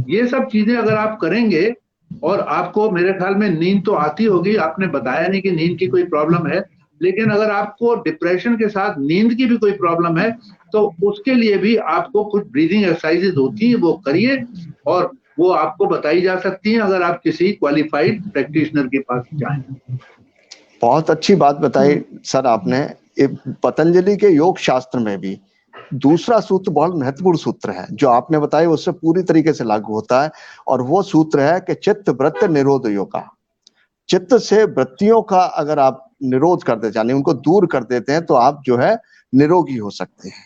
ये सब चीजें अगर आप करेंगे, और आपको मेरे ख्याल में नींद तो आती होगी, आपने बताया नहीं कि नींद की कोई प्रॉब्लम है, लेकिन अगर आपको डिप्रेशन के साथ नींद की भी कोई प्रॉब्लम है तो उसके लिए भी आपको कुछ ब्रीदिंग एक्सरसाइजेज होती है, वो करिए, और वो आपको बताई जा सकती हैं अगर आप किसी क्वालिफाइड प्रैक्टिशनर के पास जाएं। बहुत अच्छी बात बताई सर आपने। पतंजलि के योग शास्त्र में भी दूसरा सूत्र बहुत महत्वपूर्ण सूत्र है जो आपने बताया, उससे पूरी तरीके से लागू होता है, और वो सूत्र है कि चित्त वृत्त निरोध योगा। चित्त से वृत्तियों का अगर आप निरोध कर देते, यानी उनको दूर कर देते हैं, तो आप जो है निरोगी हो सकते हैं।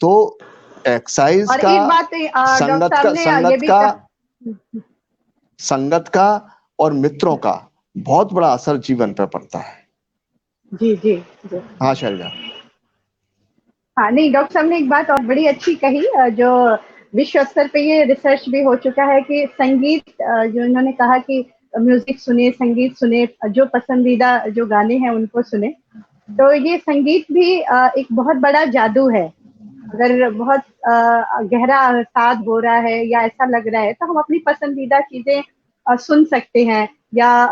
तो एक्सरसाइज और का, एक बात संगत का और मित्रों का बहुत बड़ा असर जीवन पर पड़ता है। जी जी जी। हाँ शैलजा। हाँ नहीं, डॉक्टर साहब ने एक बात और बड़ी अच्छी कही, जो विश्व स्तर पे ये रिसर्च भी हो चुका है कि संगीत, जो इन्होंने कहा कि म्यूजिक सुने, संगीत सुने, जो पसंदीदा जो गाने हैं उनको सुने, तो ये संगीत भी एक बहुत बड़ा जादू है। अगर बहुत गहरा साध हो रहा है या ऐसा लग रहा है तो हम अपनी पसंदीदा चीजें सुन सकते हैं, या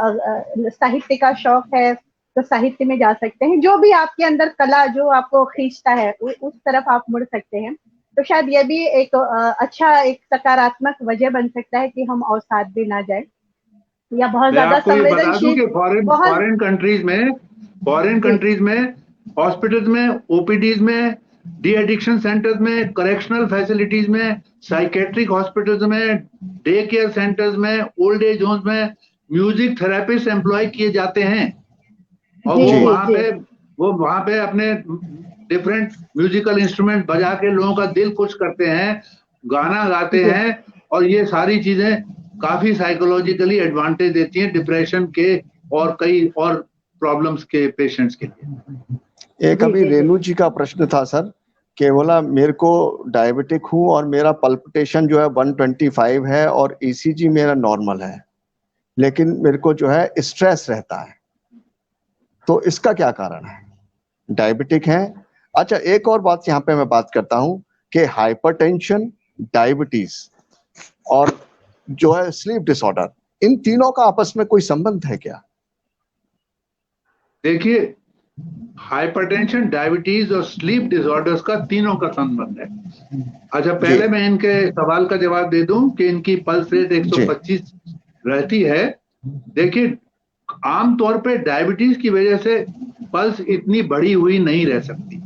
साहित्य का शौक है तो साहित्य में जा सकते हैं। जो भी आपके अंदर कला जो आपको खींचता है उस तरफ आप मुड़ सकते हैं। तो शायद ये भी एक अच्छा, एक सकारात्मक वजह बन सकता है कि हम अवसाद भी ना जाए या बहुत ज्यादा संवेदनशील। फॉरेन कंट्रीज में हॉस्पिटल्स में, ओपीडीज में, डी एडिक्शन सेंटर्स में, करेक्शनल फैसिलिटीज में, साइकेट्रिक हॉस्पिटल्स में, डे केयर सेंटर्स में, ओल्ड एज होम्स में म्यूजिक थेरेपिस्ट एम्प्लॉय किए जाते हैं, और वो वहां पे अपने डिफरेंट म्यूजिकल इंस्ट्रूमेंट बजा के लोगों का दिल खुश करते हैं, गाना गाते हैं, और ये सारी चीजें काफी साइकोलॉजिकली एडवांटेज देती हैं डिप्रेशन के और कई और प्रॉब्लम्स के पेशेंट्स के लिए। एक अभी रेणु जी का प्रश्न था सर, कि बोला मेरे को डायबिटिक हूं और मेरा पल्पिटेशन जो है 125 है और ईसीजी मेरा नॉर्मल है, लेकिन मेरे को जो है स्ट्रेस रहता है, तो इसका क्या कारण है? डायबिटिक है। अच्छा, एक और बात यहाँ पे मैं बात करता हूँ कि हाइपरटेंशन, डायबिटीज और जो है स्लीप डिसऑर्डर, इन तीनों का आपस में कोई संबंध है क्या? देखिए, हाइपरटेंशन, डायबिटीज और स्लीप डिसऑर्डर्स का तीनों का संबंध है। अच्छा, पहले मैं इनके सवाल का जवाब दे दूं कि इनकी पल्स रेट 125 रहती है। देखिए, आमतौर पे डायबिटीज की वजह से पल्स इतनी बढ़ी हुई नहीं रह सकती।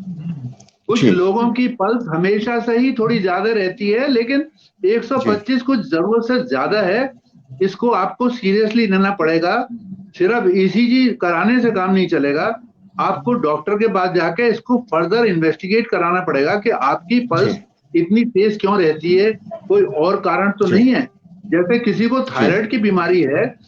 कुछ लोगों की पल्स हमेशा से ही थोड़ी ज्यादा रहती है, लेकिन 125 कुछ जरूरत से ज्यादा है, इसको आपको सीरियसली लेना पड़ेगा। सिर्फ ईसीजी कराने से काम नहीं चलेगा, आपको डॉक्टर के पास जाके इसको फर्दर इन्वेस्टिगेट कराना पड़ेगा कि आपकी पल्स इतनी तेज क्यों रहती है, कोई और कारण तो नहीं है। जैसे किसी को थायराइड की बीमारी है,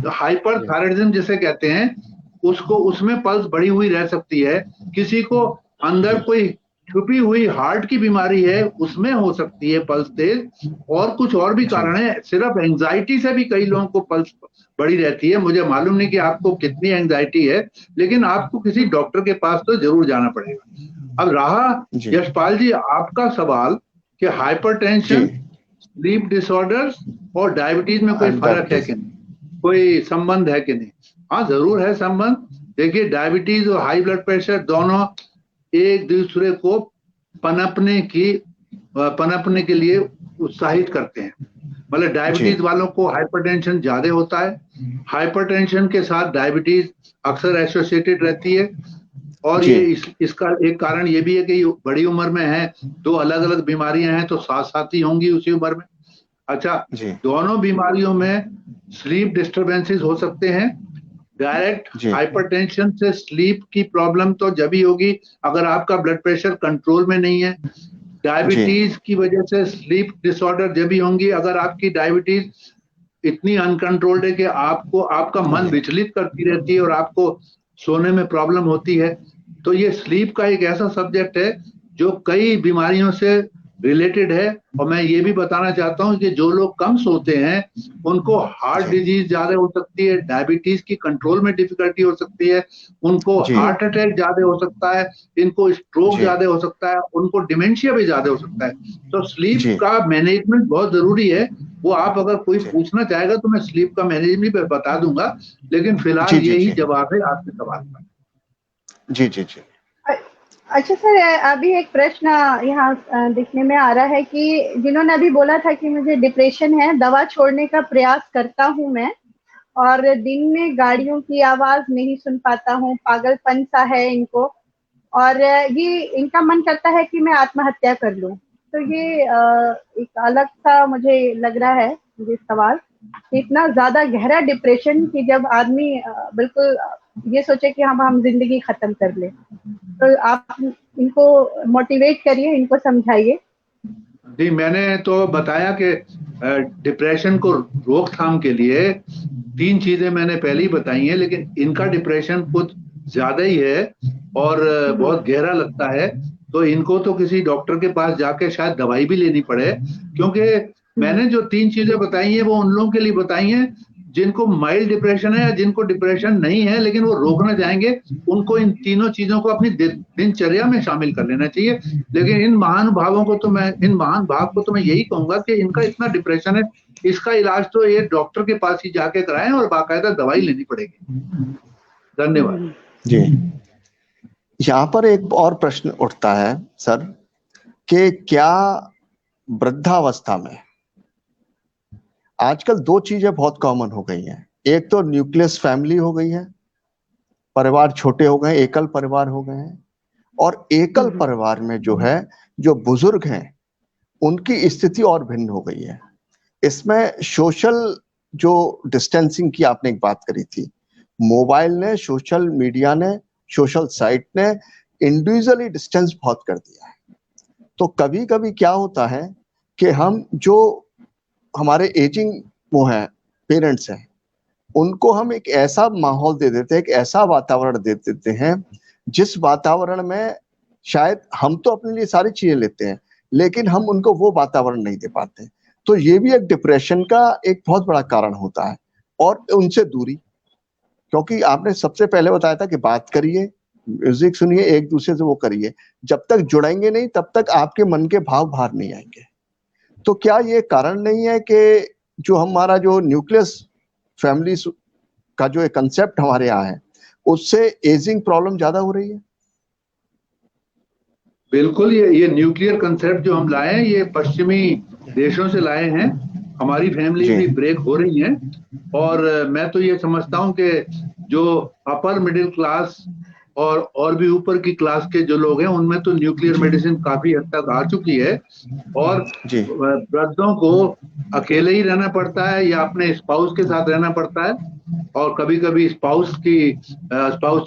हाइपर थायराइडिज्म जिसे कहते हैं, उसको, उसमें पल्स बढ़ी हुई रह सकती है। किसी को अंदर कोई छुपी हुई हार्ट की बीमारी है, उसमें हो सकती है पल्स तेज, और कुछ और भी कारण है। सिर्फ एंजाइटी से भी कई लोगों को पल्स बढ़ी रहती है। मुझे मालूम नहीं कि आपको कितनी एंजाइटी है, लेकिन आपको किसी डॉक्टर के पास तो जरूर जाना पड़ेगा। अब रहा यशपाल जी आपका सवाल कि हाइपरटेंशन, स्लीप डिसऑर्डर्स और डायबिटीज में कोई फर्क है कि नहीं, कोई संबंध है कि नहीं? हाँ, जरूर है संबंध। देखिए, डायबिटीज और हाई ब्लड प्रेशर दोनों एक दूसरे को पनपने के लिए उत्साहित करते हैं। मतलब डायबिटीज वालों को हाइपरटेंशन ज्यादा होता है, हाइपरटेंशन के साथ डायबिटीज अक्सर एसोसिएटेड रहती है, और ये इसका एक कारण ये भी है कि बड़ी उम्र में है, दो अलग अलग बीमारियां हैं तो साथ साथ ही होंगी उसी उम्र में। अच्छा, दोनों बीमारियों में स्लीप डिस्टरबेंसेस हो सकते हैं। डायरेक्ट हाइपरटेंशन से स्लीप की प्रॉब्लम तो जब ही होगी अगर आपका ब्लड प्रेशर कंट्रोल में नहीं है। डायबिटीज की वजह से स्लीप डिसऑर्डर जब भी होंगी, अगर आपकी डायबिटीज इतनी अनकंट्रोल्ड है कि आपको आपका मन विचलित करती रहती है और आपको सोने में प्रॉब्लम होती है, तो ये स्लीप का एक ऐसा सब्जेक्ट है जो कई बीमारियों से रिलेटेड है। और मैं ये भी बताना चाहता हूँ कि जो लोग कम सोते हैं उनको हार्ट डिजीज ज्यादा हो सकती है, डायबिटीज की कंट्रोल में डिफिकल्टी हो सकती है, उनको हार्ट अटैक ज्यादा हो सकता है, इनको स्ट्रोक ज्यादा हो सकता है, उनको डिमेंशिया भी ज्यादा हो सकता है। तो स्लीप का मैनेजमेंट बहुत जरूरी है। वो आप अगर कोई पूछना चाहेगा तो मैं स्लीप का मैनेजमेंट बता दूंगा, लेकिन फिलहाल यही जवाब है आपके सवाल का। जी जी जी। अच्छा सर, अभी एक प्रश्न यहाँ दिखने में आ रहा है कि जिन्होंने अभी बोला था कि मुझे डिप्रेशन है, दवा छोड़ने का प्रयास करता हूँ मैं, और दिन में गाड़ियों की आवाज नहीं सुन पाता हूँ, पागलपन सा है इनको, और ये इनका मन करता है कि मैं आत्महत्या कर लूं। तो ये एक अलग सा मुझे लग रहा है ये सवाल, इतना ज्यादा गहरा डिप्रेशन कि जब आदमी बिल्कुल ये सोचे कि हम जिंदगी खत्म कर ले। तो आप इनको मोटिवेट करिए, इनको समझाइए। जी, मैंने तो बताया कि डिप्रेशन को रोकथाम के लिए 3 चीजें मैंने पहले ही बताई हैं, लेकिन इनका डिप्रेशन कुछ ज्यादा ही है और बहुत गहरा लगता है, तो इनको तो किसी डॉक्टर के पास जाके शायद दवाई भी लेनी पड़े, क्योंकि मैंने जो 3 चीजें बताई हैं वो उन लोगों के लिए बताई हैं जिनको माइल्ड डिप्रेशन है या जिनको डिप्रेशन नहीं है लेकिन वो रोकना चाहेंगे। उनको इन तीनों चीजों को अपनी दिनचर्या में शामिल कर लेना चाहिए। लेकिन इन महान भाव को तो मैं यही कहूंगा कि इनका इतना डिप्रेशन है, इसका इलाज तो ये डॉक्टर के पास ही जाके कराएं और बाकायदा दवाई लेनी पड़ेगी। धन्यवाद जी। यहाँ पर एक और प्रश्न उठता है सर कि क्या वृद्धावस्था में आजकल 2 चीजें बहुत कॉमन हो गई हैं। एक तो न्यूक्लियस फैमिली हो गई है, परिवार छोटे हो गए, एकल परिवार हो गए हैं, और एकल परिवार में जो है जो बुजुर्ग हैं उनकी स्थिति और भिन्न हो गई है। इसमें सोशल जो डिस्टेंसिंग की आपने एक बात करी थी, मोबाइल ने, सोशल मीडिया ने, सोशल साइट ने इंडिविजुअली डिस्टेंस बहुत कर दिया है। तो कभी कभी क्या होता है कि हम जो हमारे एजिंग वो हैं पेरेंट्स हैं, उनको हम एक ऐसा माहौल दे देते हैं, एक ऐसा वातावरण दे देते हैं जिस वातावरण में शायद हम तो अपने लिए सारी चीजें लेते हैं लेकिन हम उनको वो वातावरण नहीं दे पाते। तो ये भी एक डिप्रेशन का एक बहुत बड़ा कारण होता है। और उनसे दूरी, क्योंकि आपने सबसे पहले बताया था कि बात करिए, म्यूजिक सुनिए, एक दूसरे से वो करिए, जब तक जुड़ेंगे नहीं तब तक आपके मन के भाव बाहर नहीं आएंगे। तो क्या ये कारण नहीं है कि जो हमारा जो न्यूक्लियस फैमिली का जो एक कंसेप्ट हमारे यहाँ है उससे एजिंग प्रॉब्लम ज्यादा हो रही है? बिल्कुल, ये न्यूक्लियर कंसेप्ट जो हम लाए हैं ये पश्चिमी देशों से लाए हैं। हमारी फैमिली भी ब्रेक हो रही है, और मैं तो ये समझता हूँ कि जो अपर मिडिल क्लास और भी ऊपर की क्लास के जो लोग हैं उनमें तो न्यूक्लियर मेडिसिन काफी हद तक आ चुकी है, और वृद्धों को अकेले ही रहना पड़ता है या अपने स्पाउस के साथ रहना पड़ता है, और कभी कभी स्पाउस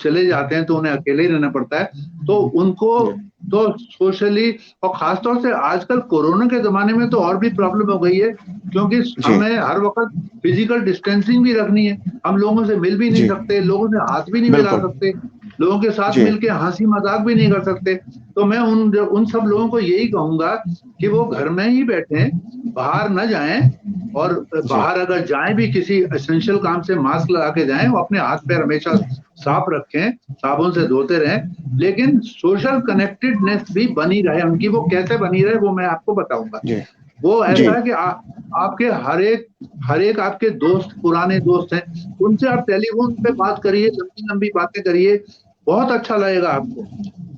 चले जाते हैं तो उन्हें अकेले ही रहना पड़ता है। तो उनको तो सोशली, और खासतौर से आजकल कोरोना के जमाने में तो और भी प्रॉब्लम हो गई है, क्योंकि हमें हर वक्त फिजिकल डिस्टेंसिंग भी रखनी है, हम लोगों से मिल भी नहीं सकते, लोगों से हाथ भी नहीं मिला सकते, लोगों के साथ मिलके हंसी मजाक भी नहीं कर सकते। तो मैं उन सब लोगों को यही कहूंगा कि वो घर में ही बैठें, बाहर न जाएं, और बाहर अगर जाएं भी किसी एसेंशियल काम से मास्क लगा के जाएं, वो अपने हाथ पैर हमेशा साफ रखें, साबुन से धोते रहें, लेकिन सोशल कनेक्टेडनेस भी बनी रहे उनकी। वो कैसे बनी रहे वो मैं आपको बताऊंगा। वो ऐसा है कि आपके हर एक आपके दोस्त, पुराने दोस्त हैं, उनसे आप टेलीफोन पे बात करिए, लंबी लंबी बातें करिए, बहुत अच्छा लगेगा आपको।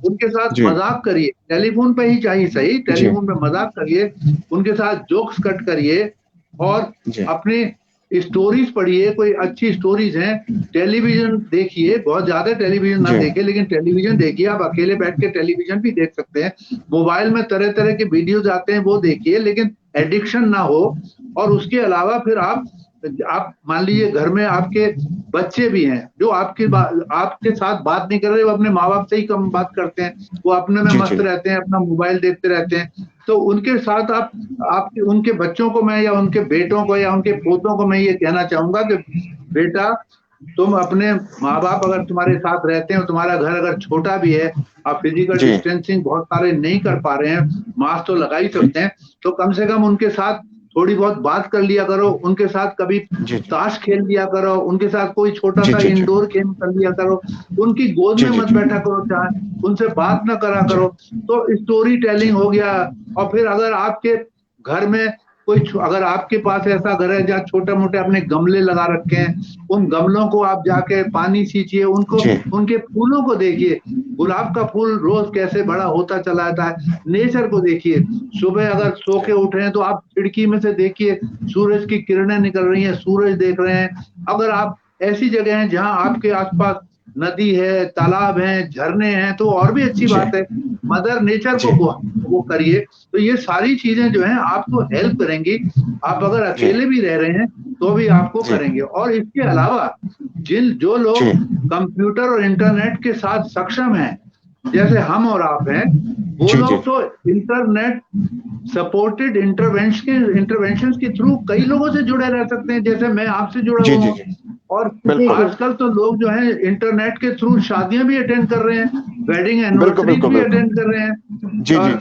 उनके साथ मजाक करिए, टेलीफोन पे ही चाहिए, सही टेलीफोन पे मजाक करिए, उनके साथ जोक्स कट करिए, और अपने स्टोरीज पढ़िए, कोई अच्छी स्टोरीज हैं। टेलीविजन देखिए, बहुत ज्यादा टेलीविजन ना देखिए, लेकिन टेलीविजन देखिए, आप अकेले बैठ के टेलीविजन भी देख सकते हैं। मोबाइल में तरह तरह के वीडियोज आते हैं, वो देखिए, लेकिन एडिक्शन ना हो। और उसके अलावा फिर आप आप मान लीजिए घर में आपके बच्चे भी हैं जो आपके साथ बात नहीं कर रहे, वो अपने माँ बाप से ही कम बात करते हैं, वो अपने में मस्त रहते हैं, अपना मोबाइल देखते रहते हैं। तो उनके साथ आप उनके बच्चों को मैं या उनके बेटों को या उनके पोतों को मैं ये कहना चाहूंगा कि बेटा, तुम अपने माँ बाप अगर तुम्हारे साथ रहते हैं, तुम्हारा घर अगर छोटा भी है, आप फिजिकल डिस्टेंसिंग बहुत सारे नहीं कर पा रहे हैं, मास्क तो लगा ही सकते हैं, तो कम से कम उनके साथ थोड़ी बहुत बात कर लिया करो, उनके साथ कभी ताश खेल लिया करो, उनके साथ कोई छोटा सा इंडोर गेम कर लिया करो, उनकी गोद में मत बैठा करो, चाहे उनसे बात ना करा करो। तो स्टोरी टेलिंग हो गया। और फिर अगर आपके घर में अगर आपके पास ऐसा घर है जहाँ छोटे मोटे अपने गमले लगा रखे हैं, उन गमलों को आप जाके पानी सींचिए, उनके फूलों को देखिए, गुलाब का फूल रोज कैसे बड़ा होता चला जाता है, नेचर को देखिए। सुबह अगर सो के उठे हैं तो आप खिड़की में से देखिए, सूरज की किरणें निकल रही हैं, सूरज देख रहे हैं। अगर आप ऐसी जगह हैं जहां आपके आसपास नदी है, तालाब है, झरने हैं, तो और भी अच्छी बात है। मदर नेचर को वो करिए। तो ये सारी चीजें जो हैं आपको हेल्प करेंगी। आप अगर अकेले भी रह रहे हैं तो भी आपको करेंगे। और इसके अलावा जो लोग कंप्यूटर और इंटरनेट के साथ सक्षम हैं, जैसे हम और आप हैं, वो लोग तो इंटरनेट सपोर्टेड इंटरवेंशन के थ्रू कई लोगों से जुड़े रह सकते हैं, जैसे मैं आपसे जुड़ा हुआ हूँ। और आजकल तो लोग जो है इंटरनेट के थ्रू शादियां भी अटेंड कर रहे हैं, वेडिंग एनिवर्सरी भी अटेंड कर रहे हैं,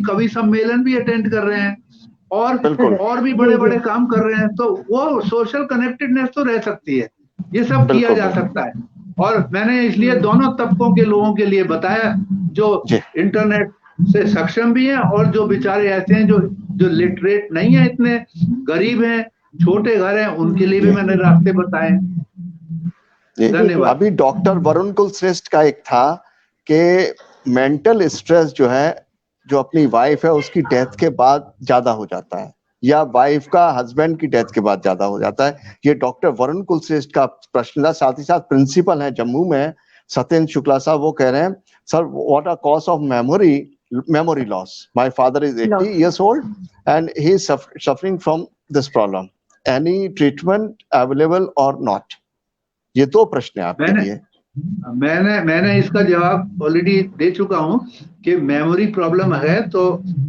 कवि सम्मेलन भी अटेंड कर रहे हैं, और भी बड़े बड़े काम कर रहे हैं। तो वो सोशल कनेक्टेडनेस तो रह सकती है, ये सब किया जा सकता है। और मैंने इसलिए दोनों तबकों के लोगों के लिए बताया, जो इंटरनेट से सक्षम भी हैं और जो बेचारे ऐसे हैं जो लिटरेट नहीं है, इतने गरीब हैं, छोटे घर हैं, उनके लिए भी मैंने रास्ते बताए। धन्यवाद। अभी डॉक्टर वरुण कुलश्रेष्ठ का एक था कि मेंटल स्ट्रेस जो है, जो अपनी वाइफ है उसकी डेथ के बाद ज्यादा हो जाता है, या वाइफ का हस्बैंड की डेथ के बाद ज्यादा हो जाता है। ये डॉक्टर वरुण कुलश्रेष्ठ का प्रश्न था। साथ ही साथ प्रिंसिपल है जम्मू में, सत्येंद्र शुक्ला साहब, वो कह रहे हैं, sir what are cause of memory loss? My father is 80 years old and he is suffering from this problem. Any treatment available or not? ये दो प्रश्न है आपके लिए। मैंने इसका जवाब ऑलरेडी दे चुका हूं कि मेमोरी प्रॉब्लम है तो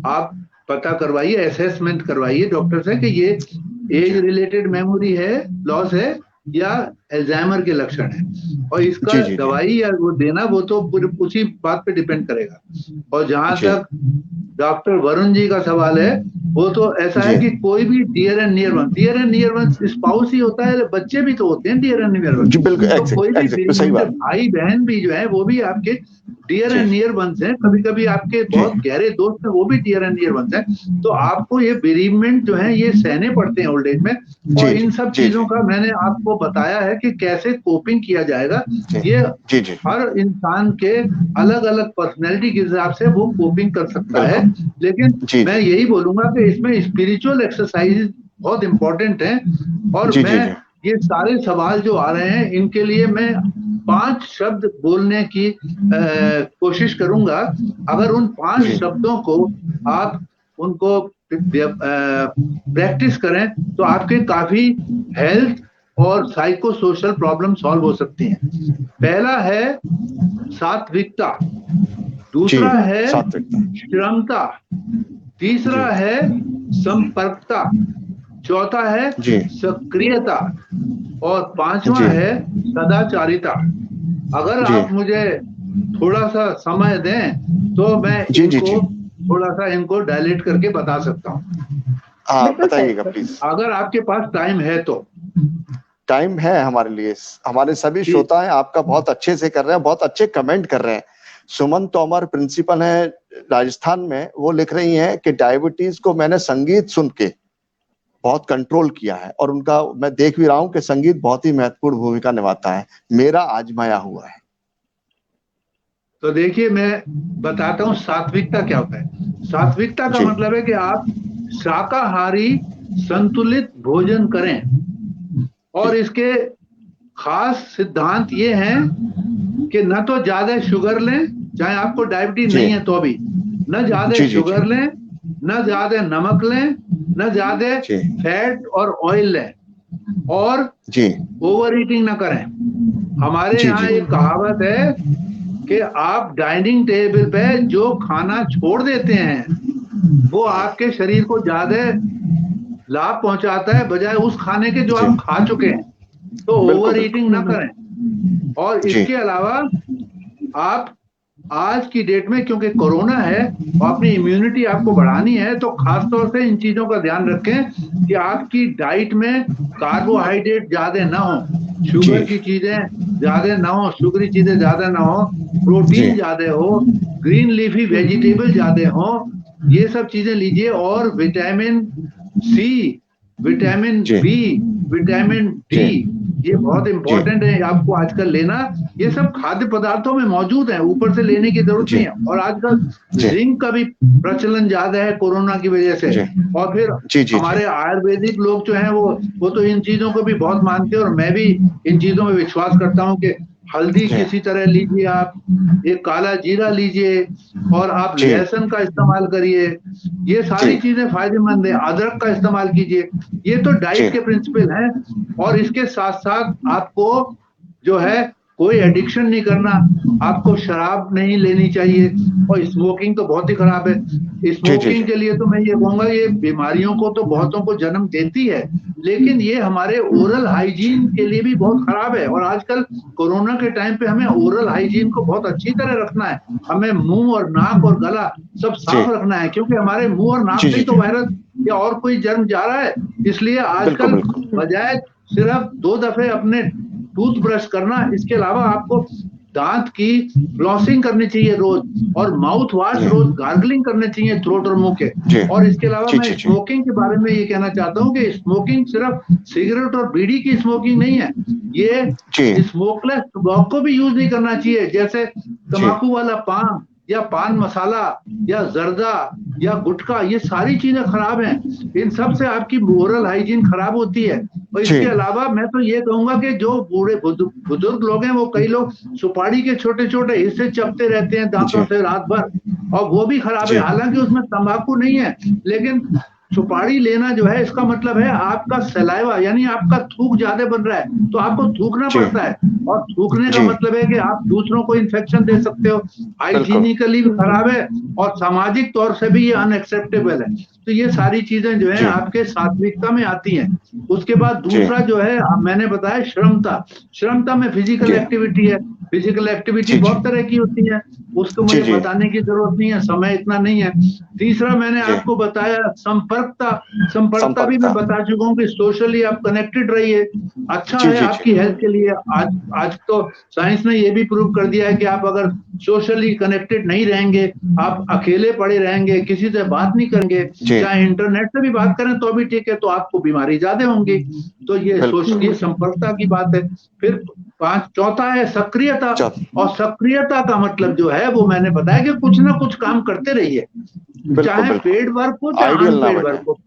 आप पता करवाइए, असेसमेंट करवाइए डॉक्टर से कि ये एज रिलेटेड मेमोरी है, लॉस है, या अल्जाइमर के लक्षण है। और इसका दवाई या वो देना, वो तो उसी बात पे डिपेंड करेगा। और जहां तक डॉक्टर वरुण जी का सवाल है, वो तो ऐसा है कि कोई भी dear and near one spouse ही होता है, बच्चे भी तो होते हैं डियर एंड नियर वन। तो कोई भी भाई बहन भी जो है वो भी आपके डियर एंड नियर वंस हैं, कभी कभी आपके बहुत गहरे दोस्त हैं, वो भी डियर एंड नियर वंस हैं। तो आपको ये बेरीवमेंट जो है ये सहने पड़ते हैं ओल्ड एज में। और इन सब चीजों का मैंने आपको बताया है कि कैसे कोपिंग किया जाएगा। ये हर इंसान के अलग अलग पर्सनैलिटी के हिसाब से वो कोपिंग कर सकता है। लेकिन मैं यही बोलूंगा कि इसमें स्पिरिचुअल एक्सरसाइज बहुत इंपॉर्टेंट है। और मैं ये सारे सवाल जो आ रहे हैं, इनके लिए मैं 5 शब्द बोलने की कोशिश करूंगा। अगर उन 5 शब्दों को आप उनको प्रैक्टिस करें तो आपके काफी हेल्थ और साइको सोशल प्रॉब्लम सॉल्व हो सकती हैं। पहला है सात्विकता, दूसरा है श्रमता, तीसरा है संपर्कता, चौथा है सक्रियता, और 5वां है सदाचारिता। अगर आप मुझे थोड़ा सा समय दें तो मैं थोड़ा सा इनको डायलेट करके बता सकता हूँ। बताइएगा प्लीज, अगर आपके पास टाइम है तो। टाइम है हमारे लिए, हमारे सभी श्रोता हैं, आपका बहुत अच्छे से कर रहे हैं, बहुत अच्छे कमेंट कर रहे हैं। सुमन तोमर प्रिंसिपल है राजस्थान में, वो लिख रही हैं कि डायबिटीज को मैंने संगीत सुन के बहुत कंट्रोल किया है, और उनका मैं देख भी रहा हूं कि संगीत बहुत ही महत्वपूर्ण भूमिका निभाता है, मेरा आजमाया हुआ है। तो देखिए, मैं बताता हूँ सात्विकता क्या होता है। सात्विकता का मतलब है कि आप शाकाहारी संतुलित भोजन करें, और इसके खास सिद्धांत ये हैं कि न तो ज्यादा शुगर लें, चाहे आपको डायबिटीज नहीं है तो भी, न ज्यादा शुगर लें, न ज्यादा नमक लें, न ज्यादा जी फैट और ऑयल लें, और जी ओवर ईटिंग ना करें। हमारे जी यहाँ जी एक कहावत है कि आप डाइनिंग टेबल पे जो खाना छोड़ देते हैं वो आपके शरीर को ज्यादा लाभ पहुंचाता है बजाय उस खाने के जो जी, आप खा चुके हैं। तो बिल्कुल ओवर बिल्कुल ईटिंग ना करें। और जी इसके अलावा आप आज की डेट में, क्योंकि कोरोना है और अपनी इम्यूनिटी आपको बढ़ानी है, तो खासतौर से इन चीजों का ध्यान रखें कि आपकी डाइट में कार्बोहाइड्रेट ज्यादा ना हो, जी शुगर की चीजें ज्यादा ना हो, शुगरी चीजें ज्यादा ना हो, जी प्रोटीन ज्यादा हो, ग्रीन लीफी वेजिटेबल ज्यादा हो, ये सब चीजें लीजिए। और विटामिन सी, विटामिन जी बी, विटामिन डी, जी ये बहुत जी इंपॉर्टेंट है आपको आजकल लेना। ये सब खाद्य पदार्थों में मौजूद है, ऊपर से लेने की जरूरत जी नहीं है। और आजकल जी जिंक का भी प्रचलन ज्यादा है कोरोना की वजह से। जी और फिर जी जी जी हमारे आयुर्वेदिक लोग जो हैं वो तो इन चीजों को भी बहुत मानते हैं, और मैं भी इन चीजों में विश्वास करता हूँ कि हल्दी जी किसी तरह लीजिए, आप एक काला जीरा लीजिए, और आप जी लहसुन का इस्तेमाल करिए। ये सारी जी चीजें फायदेमंद है। अदरक का इस्तेमाल कीजिए। ये तो जी डाइट के प्रिंसिपल हैं। और इसके साथ साथ आपको जो है कोई एडिक्शन नहीं करना, आपको शराब नहीं लेनी चाहिए। और स्मोकिंग तो बहुत ही खराब है। जी जी स्मोकिंग के लिए तो मैं ये कहूंगा, ये बीमारियों को तो बहुतों को जन्म देती है, लेकिन ये हमारे ओरल हाइजीन के लिए भी बहुत खराब है। और आजकल कोरोना के टाइम पे हमें ओरल हाइजीन को बहुत अच्छी तरह रखना है। हमें मुंह और नाक और गला सब जी साफ रखना है, क्योंकि हमारे मुंह और नाक जी से जी ही तो जी वायरस या और कोई जर्म जा रहा है। इसलिए बिल्कुल आजकल बिल्कुल बजाय सिर्फ 2 दफे अपने टूथ ब्रश करना, इसके अलावा आपको दांत की फ्लॉसिंग करनी चाहिए रोज, और माउथ वॉश जी रोज गार्गलिंग करने चाहिए थ्रोट और मुंह के। जी और इसके अलावा जी मैं जी जी स्मोकिंग के बारे में ये कहना चाहता हूँ कि स्मोकिंग सिर्फ सिगरेट और बीड़ी की स्मोकिंग नहीं है। जी ये स्मोकलेस टोबैको भी यूज नहीं करना चाहिए, जैसे जी तंबाकू वाला पान या पान मसाला या जर्दा या गुटखा, ये सारी चीजें खराब हैं। इन सब से आपकी ओरल हाइजीन खराब होती है। और जी इसके अलावा मैं तो ये कहूंगा कि जो बूढ़े बुजुर्ग लोग हैं, वो कई लोग सुपारी के छोटे छोटे हिस्से चबते रहते हैं दांतों जी से रात भर, और वो भी खराब है। जी हालांकि उसमें तंबाकू नहीं है, लेकिन सुपारी लेना जो है, इसका मतलब है आपका सलाइवा यानी आपका थूक ज्यादा बन रहा है, तो आपको थूकना जी पड़ता है। और थूकने का जी मतलब है कि आप दूसरों को इन्फेक्शन दे सकते हो। बिल्कुल हाइजीनिकली भी खराब है, और सामाजिक तौर से भी ये अनएक्सेप्टेबल है। तो ये सारी चीजें जो है जी आपके सात्विकता में आती हैं। उसके बाद जी दूसरा जो है, मैंने बताया श्रमता। श्रमता में फिजिकल जी एक्टिविटी है। फिजिकल एक्टिविटी जी जी बहुत तरह की होती है, उसको जी मुझे जी बताने की जरूरत नहीं है, समय इतना नहीं है। तीसरा मैंने जी आपको बताया संपर्कता। संपर्कता भी मैं संपर्कता बता चुका हूँ कि सोशली आप कनेक्टेड रहिए, अच्छा जी है जी जी आपकी हेल्थ के लिए। आज आज तो साइंस ने ये भी प्रूव कर दिया है कि आप अगर सोशली कनेक्टेड नहीं रहेंगे, आप अकेले पड़े रहेंगे, किसी से बात नहीं करेंगे, जी चाहे इंटरनेट से भी बात करें तो भी ठीक है, तो आपको बीमारी ज्यादा होंगी। तो बिल्कुल ये संपर्कता की बात है। फिर चौथा है सक्रियता। चल और सक्रियता का मतलब जो है, वो मैंने बताया कि कुछ ना कुछ काम करते रहिए, बिल्कुल चाहे बिल्कुल पेड वर्क हो चाहे आइडियल ना अनपेड बने। वर्क हो।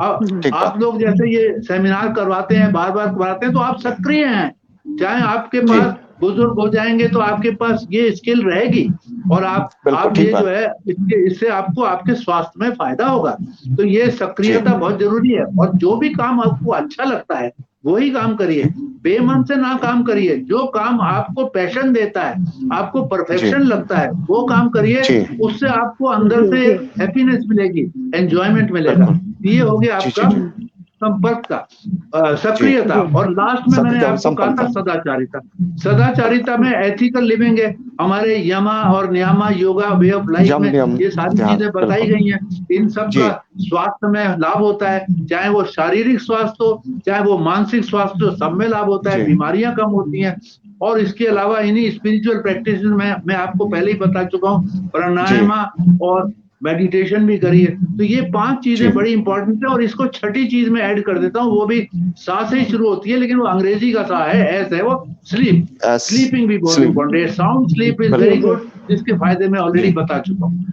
अब ठीक आप बात लोग जैसे ये सेमिनार करवाते हैं, बार बार करवाते हैं, तो आप सक्रिय हैं। चाहे आपके जी पास बुजुर्ग हो जाएंगे तो आपके पास ये स्किल रहेगी, और बिल्कुल आप ठीक ये जो बात है इससे आपको आपके स्वास्थ्य में फायदा होगा। तो ये जी सक्रियता बहुत जरूरी है। और जो भी काम आपको अच्छा लगता है वही काम करिए, बेमन से ना काम करिए। जो काम आपको पैशन देता है, आपको जी परफेक्शन लगता है, वो काम करिए। जी उससे आपको अंदर से हैप्पीनेस मिलेगी, एंजॉयमेंट मिलेगा। बिल्कुल ये हो गया जी जी आपका जी संपर्क का, जी सक्रियता। और लास्ट में मैंने आपको कहा था संपन्नता सदाचारिता। सदाचारिता में एथिकल लिविंग है। हमारे यमा और नियमा, योगा, वे ऑफ लाइफ यम में नियम ये सारी ध्यान चीजें बताई बिल्कुल गई हैं। इन सब जी का स्वास्थ्य में लाभ होता है, चाहे वो शारीरिक स्वास्थ्य हो चाहे वो मानसिक स्वास्थ्य हो, सब में लाभ होता है, जी बीमारियां कम होती हैं। और इसके अलावा इन्हीं स्पिरिचुअल प्रैक्टिस में मैं आपको पहले ही बता चुका हूँ, जी प्राणायाम और मेडिटेशन भी करिए। तो ये 5 जी चीजें बड़ी इंपॉर्टेंट है। और इसको छठी चीज में ऐड कर देता हूँ, वो भी सा से ही शुरू होती है, लेकिन वो अंग्रेजी का सा है, एस है, वो स्लीप। एस स्लीपिंग भी बहुत स्लीप इंपॉर्टेंट है। साउंड स्लीप इज वेरी बिल्कुल गुड, जिसके फायदे मैं जी ऑलरेडी बता चुका हूँ।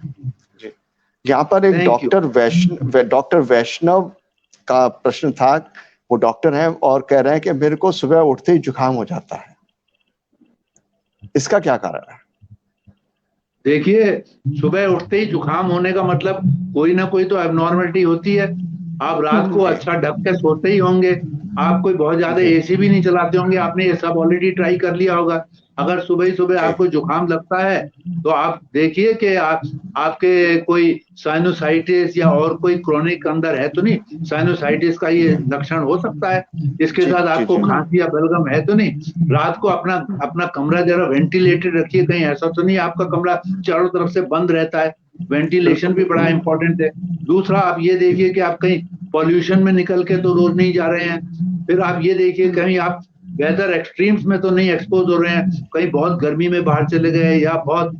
जी यहाँ पर एक थैंक यू। डॉक्टर वैष्णव का प्रश्न था। वो डॉक्टर हैं और कह रहे हैं कि मेरे को सुबह उठते ही जुकाम हो जाता है, इसका क्या कारण है? देखिए, सुबह उठते ही जुकाम होने का मतलब कोई ना कोई तो एबनॉर्मलिटी होती है। आप रात को अच्छा ढक के सोते ही होंगे, आप कोई बहुत ज्यादा एसी भी नहीं चलाते होंगे, आपने ये सब ऑलरेडी ट्राई कर लिया होगा। अगर सुबह ही सुबह आपको जुकाम लगता है तो आप देखिए कि आपके कोई साइनोसाइटिस या और कोई क्रोनिक अंदर है तो नहीं। साइनोसाइटिस का ये लक्षण हो सकता है। इसके साथ आपको खांसी या बलगम है तो नहीं। रात को अपना कमरा जरा वेंटिलेटेड रखिए, कहीं ऐसा तो नहीं आपका कमरा चारों तरफ से बंद रहता है। वेंटिलेशन भी बड़ा इंपॉर्टेंट है। दूसरा, आप ये देखिए कि आप कहीं पॉल्यूशन में निकल के तो रोज नहीं जा रहे हैं। फिर आप ये देखिए कहीं आप वेदर एक्सट्रीम्स में तो नहीं एक्सपोज हो रहे हैं, कहीं बहुत गर्मी में बाहर चले गए या बहुत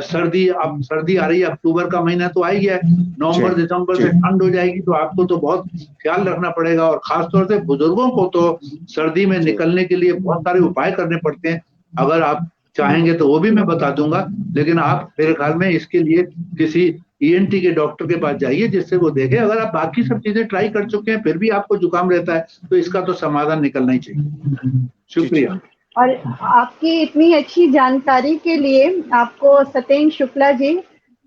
सर्दी। अब सर्दी आ रही है, अक्टूबर का महीना तो आ ही गया, नवंबर दिसंबर से ठंड हो जाएगी, तो आपको तो बहुत ख्याल रखना पड़ेगा। और खासतौर से बुजुर्गों को तो सर्दी में निकलने के लिए बहुत सारे उपाय करने पड़ते हैं। अगर आप चाहेंगे तो वो भी मैं बता दूंगा, लेकिन आप मेरे ख्याल में इसके लिए किसी ईएनटी के डॉक्टर के पास जाइए जिससे वो देखे। अगर आप बाकी सब चीजें ट्राई कर चुके हैं फिर भी आपको जुकाम रहता है तो इसका तो समाधान निकलना ही चाहिए। शुक्रिया। और आपकी इतनी अच्छी जानकारी के लिए आपको सत्येंद्र शुक्ला जी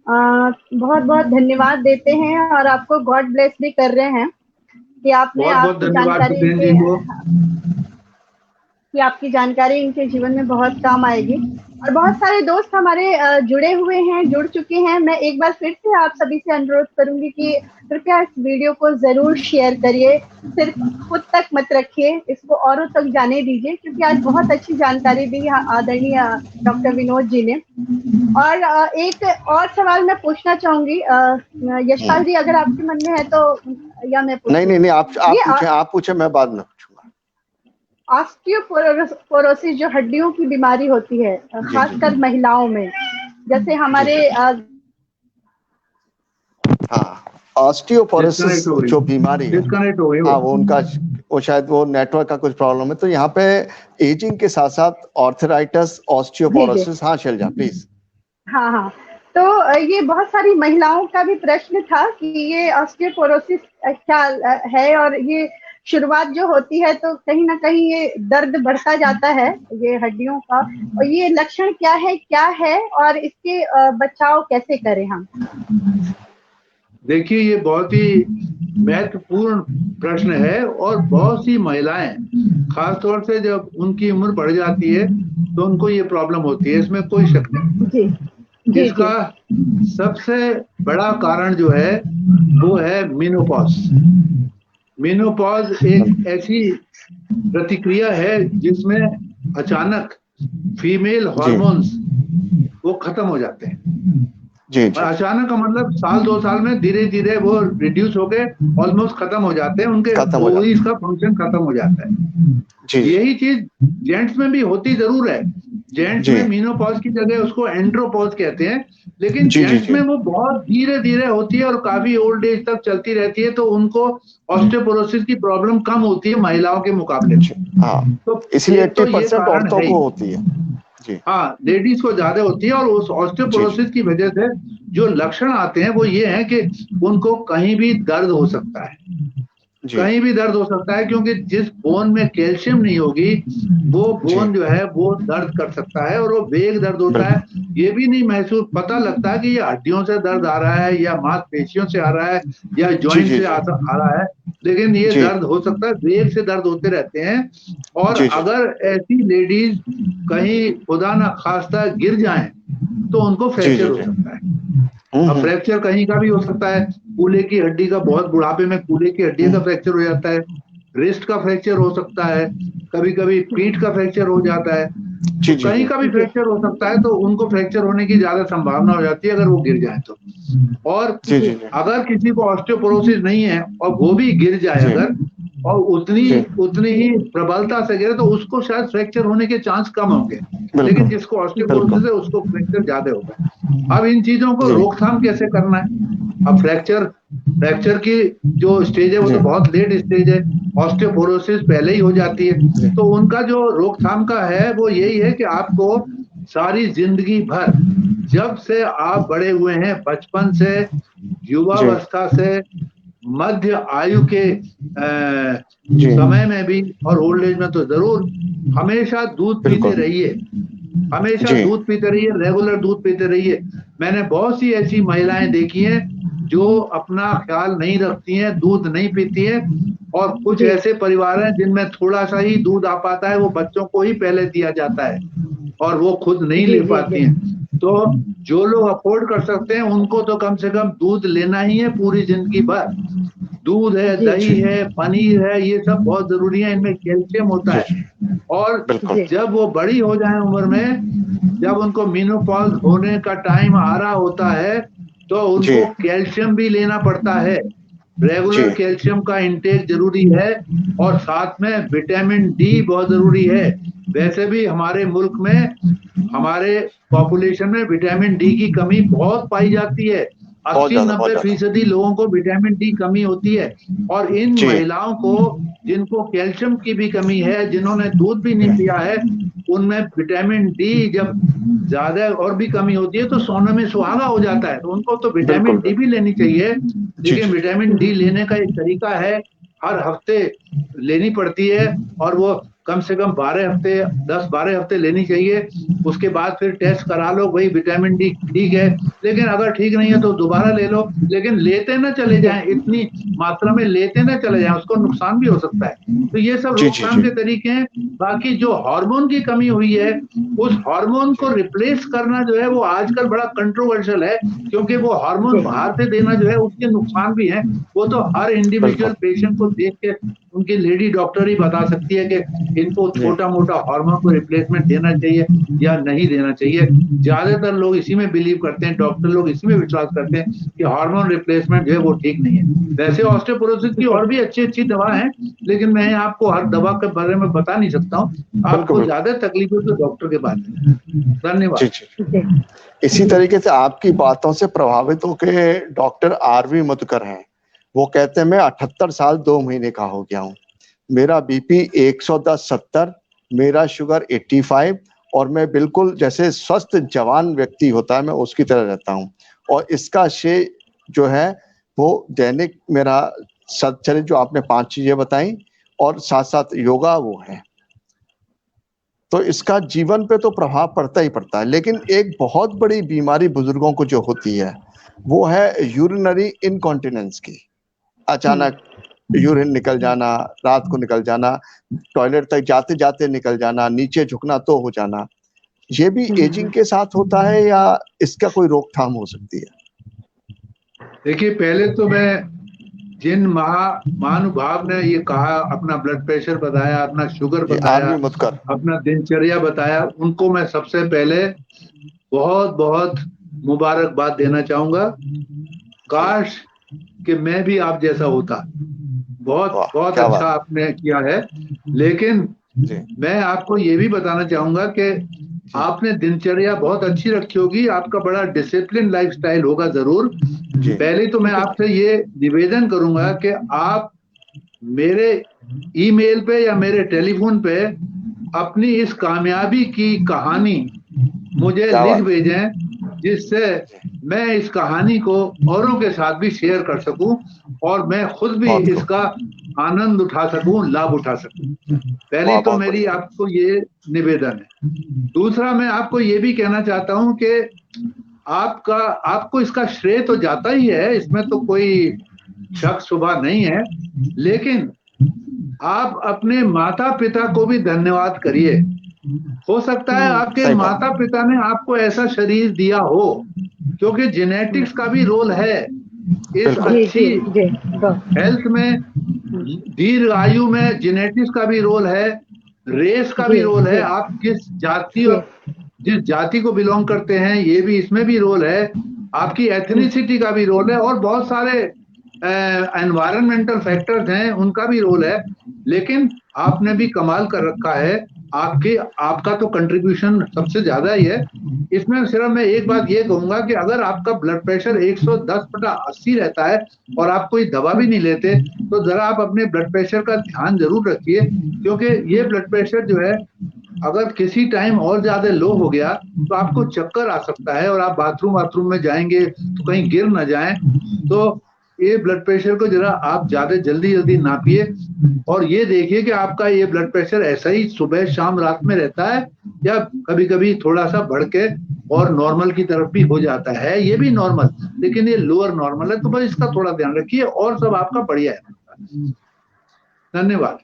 बहुत बहुत धन्यवाद देते हैं और आपको गॉड ब्लेस भी कर रहे हैं कि आपने आपकी जानकारी इनके जीवन में बहुत काम आएगी। और बहुत सारे दोस्त हमारे जुड़े हुए हैं, जुड़ चुके हैं। मैं एक बार फिर से आप सभी से अनुरोध करूंगी कि कृपया इस वीडियो को जरूर शेयर करिए, सिर्फ खुद तक मत रखिए, इसको औरों तक जाने दीजिए, क्योंकि आज बहुत अच्छी जानकारी दी आदरणीय डॉक्टर विनोद जी ने। और एक और सवाल मैं पूछना चाहूंगी यशपाल जी, अगर आपके मन में है तो, या मैं पूछूं? नहीं, आप पूछे, मैं बाद में पूछूंगा। ऑस्टियोपोरोसिस जो हड्डियों की बीमारी होती है, खासकर महिलाओं में, जैसे हमारे ऑस्टियोपोरोसिस जो बीमारी है, वो उनका वो शायद वो नेटवर्क का कुछ प्रॉब्लम है। तो यहाँ पे एजिंग के साथ साथ ऑर्थराइटिस, ऑस्टियोपोरोसिस। हाँ शैलजा प्लीज। हाँ, तो ये बहुत सारी महिलाओं का भी प्रश्न था कि ये ऑस्टियोपोरोसिस क्या है, और ये शुरुआत जो होती है तो कहीं ना कहीं ये दर्द बढ़ता जाता है ये हड्डियों का, और ये लक्षण क्या है और इसके बचाव कैसे करें हम? देखिए, ये बहुत ही महत्वपूर्ण प्रश्न है और बहुत सी महिलाएं खासतौर से जब उनकी उम्र बढ़ जाती है तो उनको ये प्रॉब्लम होती है, इसमें कोई शक नहीं। इसका सबसे बड़ा कारण जो है वो है मेनोपॉज। मेनोपॉज एक ऐसी प्रतिक्रिया है जिसमें अचानक फीमेल हॉर्मोन्स वो खत्म हो जाते हैं। और अचानक का मतलब साल 2 साल में धीरे धीरे वो रिड्यूस हो गए, ऑलमोस्ट खत्म हो जाते हैं, उनके ओवरीज का फंक्शन खत्म हो जाता है। यही चीज जेंट्स में भी होती जरूर है। जेंट्स में मेनोपॉज की जगह उसको एंड्रोपॉज कहते हैं, लेकिन जेंट्स में वो बहुत धीरे धीरे होती है और काफी ओल्ड एज तक चलती रहती है, तो उनको ऑस्टियोपोरोसिस की प्रॉब्लम कम होती है महिलाओं के मुकाबले। तो इसलिए 80% औरतों को होती है। हाँ, लेडीज को ज्यादा होती है। और उस ऑस्टियोपोरोसिस की वजह से जो लक्षण आते हैं वो ये हैं कि उनको कहीं भी दर्द हो सकता है, कहीं भी दर्द हो सकता है, क्योंकि जिस बोन में कैल्शियम नहीं होगी वो बोन जो है वो दर्द कर सकता है, और वो वेग दर्द होता है। ये भी नहीं महसूस पता लगता है कि ये हड्डियों से दर्द आ रहा है या मांसपेशियों से आ रहा है या जॉइंट से आ रहा है, लेकिन ये दर्द हो सकता है, वेग से दर्द होते रहते हैं। और अगर ऐसी लेडीज कहीं खुदा ना खास्ता गिर जाएं तो उनको फ्रैक्चर हो सकता है। अब फ्रैक्चर कहीं का भी हो सकता है, कूल्हे की हड्डी का, बहुत बुढ़ापे में कूल्हे की हड्डी का फ्रैक्चर हो जाता है, रिस्ट का फ्रैक्चर हो सकता है, कभी कभी पीठ का फ्रैक्चर हो जाता है, कहीं का भी फ्रैक्चर हो सकता है। तो उनको फ्रैक्चर होने की ज्यादा संभावना हो जाती है अगर वो गिर जाए तो। और अगर किसी को ऑस्टियोपोरोसिस नहीं है और वो भी गिर जाए अगर, और उतनी ही प्रबलता से गिरे, तो उसको शायद फ्रैक्चर होने के चांस कम होंगे, लेकिन जिसको ऑस्टियोपोरोसिस है उसको फ्रैक्चर ज्यादा होगा। अब इन चीजों को रोकथाम कैसे करना है? अब फ्रैक्चर की जो स्टेज है वो तो बहुत लेट स्टेज है, ऑस्टियोपोरोसिस पहले ही हो जाती है। तो उनका जो रोकथाम का है वो यही है कि आपको सारी जिंदगी भर, जब से आप बड़े हुए हैं, बचपन से, युवावस्था से, मध्य आयु के समय में भी और ओल्ड एज में तो जरूर, हमेशा दूध पीते रहिए, हमेशा दूध पीते रहिए, रेगुलर दूध पीते रहिए। मैंने बहुत सी ऐसी महिलाएं देखी हैं जो अपना ख्याल नहीं रखती हैं, दूध नहीं पीती हैं, और कुछ ऐसे परिवार हैं जिनमें थोड़ा सा ही दूध आ पाता है, वो बच्चों को ही पहले दिया जाता है और वो खुद नहीं ले पाती हैं। तो जो लोग अफोर्ड कर सकते हैं उनको तो कम से कम दूध लेना ही है पूरी जिंदगी भर। दूध है, दही है, पनीर है, ये सब बहुत जरूरी है, इनमें कैल्शियम होता है। और जब वो बड़ी हो जाए उम्र में, जब उनको मेनोपॉज होने का टाइम आ रहा होता है, तो उनको कैल्शियम भी लेना पड़ता है। रेगुलर कैल्शियम का इंटेक जरूरी है, और साथ में विटामिन डी बहुत जरूरी है। वैसे भी हमारे मुल्क में, हमारे पॉपुलेशन में विटामिन डी की कमी बहुत पाई जाती है। 80-90% लोगों को विटामिन डी कमी होती है। और इन महिलाओं को जिनको कैल्शियम की भी कमी है, जिन्होंने दूध भी नहीं पिया है, उनमें विटामिन डी जब ज्यादा और भी कमी होती है तो सोने में सुहागा हो जाता है। तो उनको तो विटामिन डी भी लेनी चाहिए, लेकिन विटामिन डी लेने का एक तरीका है, हर हफ्ते लेनी पड़ती है, और वो कम से कम 10-12 हफ्ते लेनी चाहिए। उसके बाद फिर टेस्ट करा लो, वही विटामिन डी ठीक है, लेकिन अगर ठीक नहीं है तो दोबारा ले लो, लेकिन लेते ना चले जाएं, इतनी मात्रा में लेते ना चले जाएं, उसको नुकसान भी हो सकता है। तो ये सब रोकथाम के तरीके हैं। बाकी जो हार्मोन की कमी हुई है, उस हार्मोन को रिप्लेस करना जो है वो आजकल बड़ा कंट्रोवर्शियल है, क्योंकि वो हार्मोन बाहर से देना जो है उसके नुकसान भी हैं। वो तो हर इंडिविजुअल पेशेंट को देख के उनकी लेडी डॉक्टर ही बता सकती है कि इनको छोटा मोटा हार्मोन को रिप्लेसमेंट देना चाहिए या नहीं देना चाहिए। ज्यादातर लोग इसी में बिलीव करते हैं, डॉक्टर लोग इसी में विश्वास करते हैं कि हार्मोन रिप्लेसमेंट जो है वो ठीक नहीं है। वैसे ऑस्टियोपोरोसिस की और भी अच्छी अच्छी दवा है, लेकिन मैं आपको हर दवा के बारे में बता नहीं सकता हूँ। आपको ज्यादा तकलीफ हो तो डॉक्टर के पास जाए। धन्यवाद। इसी तरीके से आपकी बातों से प्रभावित होकर डॉक्टर आरवी मधुकर हैं। वो कहते हैं मैं 78 साल 2 महीने का हो गया हूँ, मेरा बीपी 110/70, मेरा शुगर 85, और मैं बिल्कुल जैसे स्वस्थ जवान व्यक्ति होता है मैं उसकी तरह रहता हूँ। और इसका श्रेय जो है वो दैनिक मेरा सच्चरित्र जो आपने 5 चीजें बताई और साथ साथ योगा वो है। तो इसका जीवन पे तो प्रभाव पड़ता ही पड़ता है। लेकिन एक बहुत बड़ी बीमारी बुजुर्गों को जो होती है वो है यूरिनरी इनकॉन्टिनेंस की। अचानक यूरिन निकल जाना, रात को निकल जाना, टॉयलेट तक जाते जाते निकल जाना, नीचे झुकना तो हो जाना, ये भी एजिंग के साथ होता है या इसका कोई रोकथाम हो सकती है? देखिए, पहले तो मैं जिन महानुभाव ने ये कहा, अपना ब्लड प्रेशर बताया, अपना शुगर बताया, अपना दिनचर्या बताया, उनको मैं सबसे पहले बहुत बहुत मुबारकबाद देना चाहूंगा। काश कि मैं भी आप जैसा होता। बहुत बहुत अच्छा आपने किया है। लेकिन मैं आपको ये भी बताना चाहूंगा कि आपने दिनचर्या बहुत अच्छी रखी होगी, आपका बड़ा डिसिप्लिन लाइफस्टाइल होगा जरूर। पहले तो मैं आपसे ये निवेदन करूंगा कि आप मेरे ईमेल पे या मेरे टेलीफोन पे अपनी इस कामयाबी की कहानी मुझे लिख भेजें, जिससे मैं इस कहानी को औरों के साथ भी शेयर कर सकूं और मैं खुद भी इसका आनंद उठा सकूं, लाभ उठा सकूं। पहली तो मेरी आपको ये निवेदन है। दूसरा, मैं आपको ये भी कहना चाहता हूं कि आपको इसका श्रेय तो जाता ही है, इसमें तो कोई शक शुबा नहीं है, लेकिन आप अपने माता पिता को भी धन्यवाद करिए। हो सकता है आपके माता पिता ने आपको ऐसा शरीर दिया हो, क्योंकि जेनेटिक्स का भी रोल है इस अच्छी हेल्थ में, दीर्घ आयु में जेनेटिक्स का भी रोल है, रेस का भी रोल है, आप जिस जाति को बिलोंग करते हैं ये भी, इसमें भी रोल है, आपकी एथनिसिटी का भी रोल है, और बहुत सारे एनवायरमेंटल फैक्टर्स हैं उनका भी रोल है। लेकिन आपने भी कमाल कर रखा है, आपका तो कंट्रीब्यूशन सबसे ज्यादा ही है इसमें। सिर्फ मैं एक बात ये कहूंगा कि अगर आपका ब्लड प्रेशर 110/80 रहता है और आप कोई दवा भी नहीं लेते, तो जरा आप अपने ब्लड प्रेशर का ध्यान जरूर रखिए, क्योंकि ये ब्लड प्रेशर जो है अगर किसी टाइम और ज्यादा लो हो गया तो आपको चक्कर आ सकता है, और आप बाथरूम में जाएंगे तो कहीं गिर ना जाएं। तो ये ब्लड प्रेशर को जरा आप ज्यादा जल्दी नापिए और ये देखिए कि आपका ये ब्लड प्रेशर ऐसा ही सुबह शाम रात में रहता है या कभी कभी थोड़ा सा बढ़ के और नॉर्मल की तरफ भी हो जाता है। ये भी नॉर्मल, लेकिन ये लोअर नॉर्मल है, तो बस इसका थोड़ा ध्यान रखिए और सब आपका बढ़िया है। धन्यवाद।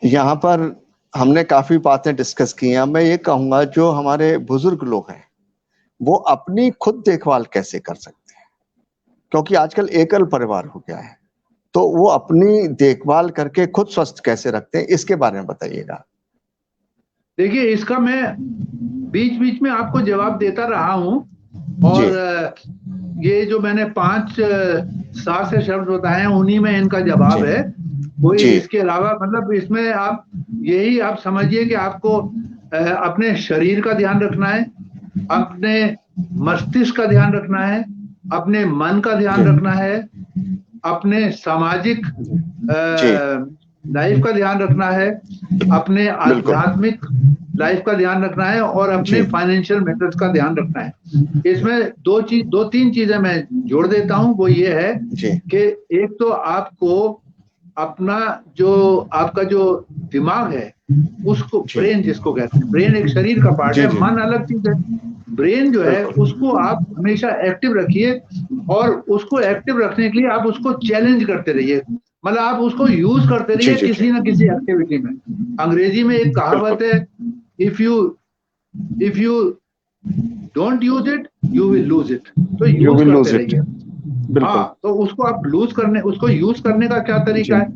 यहाँ पर हमने काफी बातें डिस्कस की हैं। मैं ये कहूंगा जो हमारे बुजुर्ग लोग हैं वो अपनी खुद देखभाल कैसे कर सकते हैं, क्योंकि आजकल एकल परिवार हो गया है, तो वो अपनी देखभाल करके खुद स्वस्थ कैसे रखते हैं, इसके बारे में बताइएगा। देखिए, इसका मैं बीच बीच में आपको जवाब देता रहा हूं और ये जो मैंने 5-7 से शब्द बताए हैं उन्हीं में इनका जवाब है। कोई इसके अलावा मतलब इसमें आप यही आप समझिए कि आपको अपने शरीर का ध्यान रखना है, अपने मस्तिष्क का ध्यान रखना है, अपने मन का ध्यान रखना है, अपने सामाजिक लाइफ का ध्यान रखना है, अपने आध्यात्मिक लाइफ का ध्यान रखना है और अपने फाइनेंशियल मैटर्स का ध्यान रखना है। इसमें 2-3 चीजें मैं जोड़ देता हूं। वो ये है कि एक तो आपको अपना जो आपका जो दिमाग है उसको, ब्रेन जिसको कहते हैं, ब्रेन एक शरीर का पार्ट है, मन अलग चीज है। ब्रेन जो है उसको आप हमेशा एक्टिव रखिए और उसको एक्टिव रखने के लिए आप उसको चैलेंज करते रहिए, मतलब आप उसको यूज करते रहिए किसी ना किसी एक्टिविटी में। अंग्रेजी में एक कहावत है, if you don't use it you will lose it. तो यूज करते रहिए। हाँ, तो उसको आप उसको यूज करने का क्या तरीका है?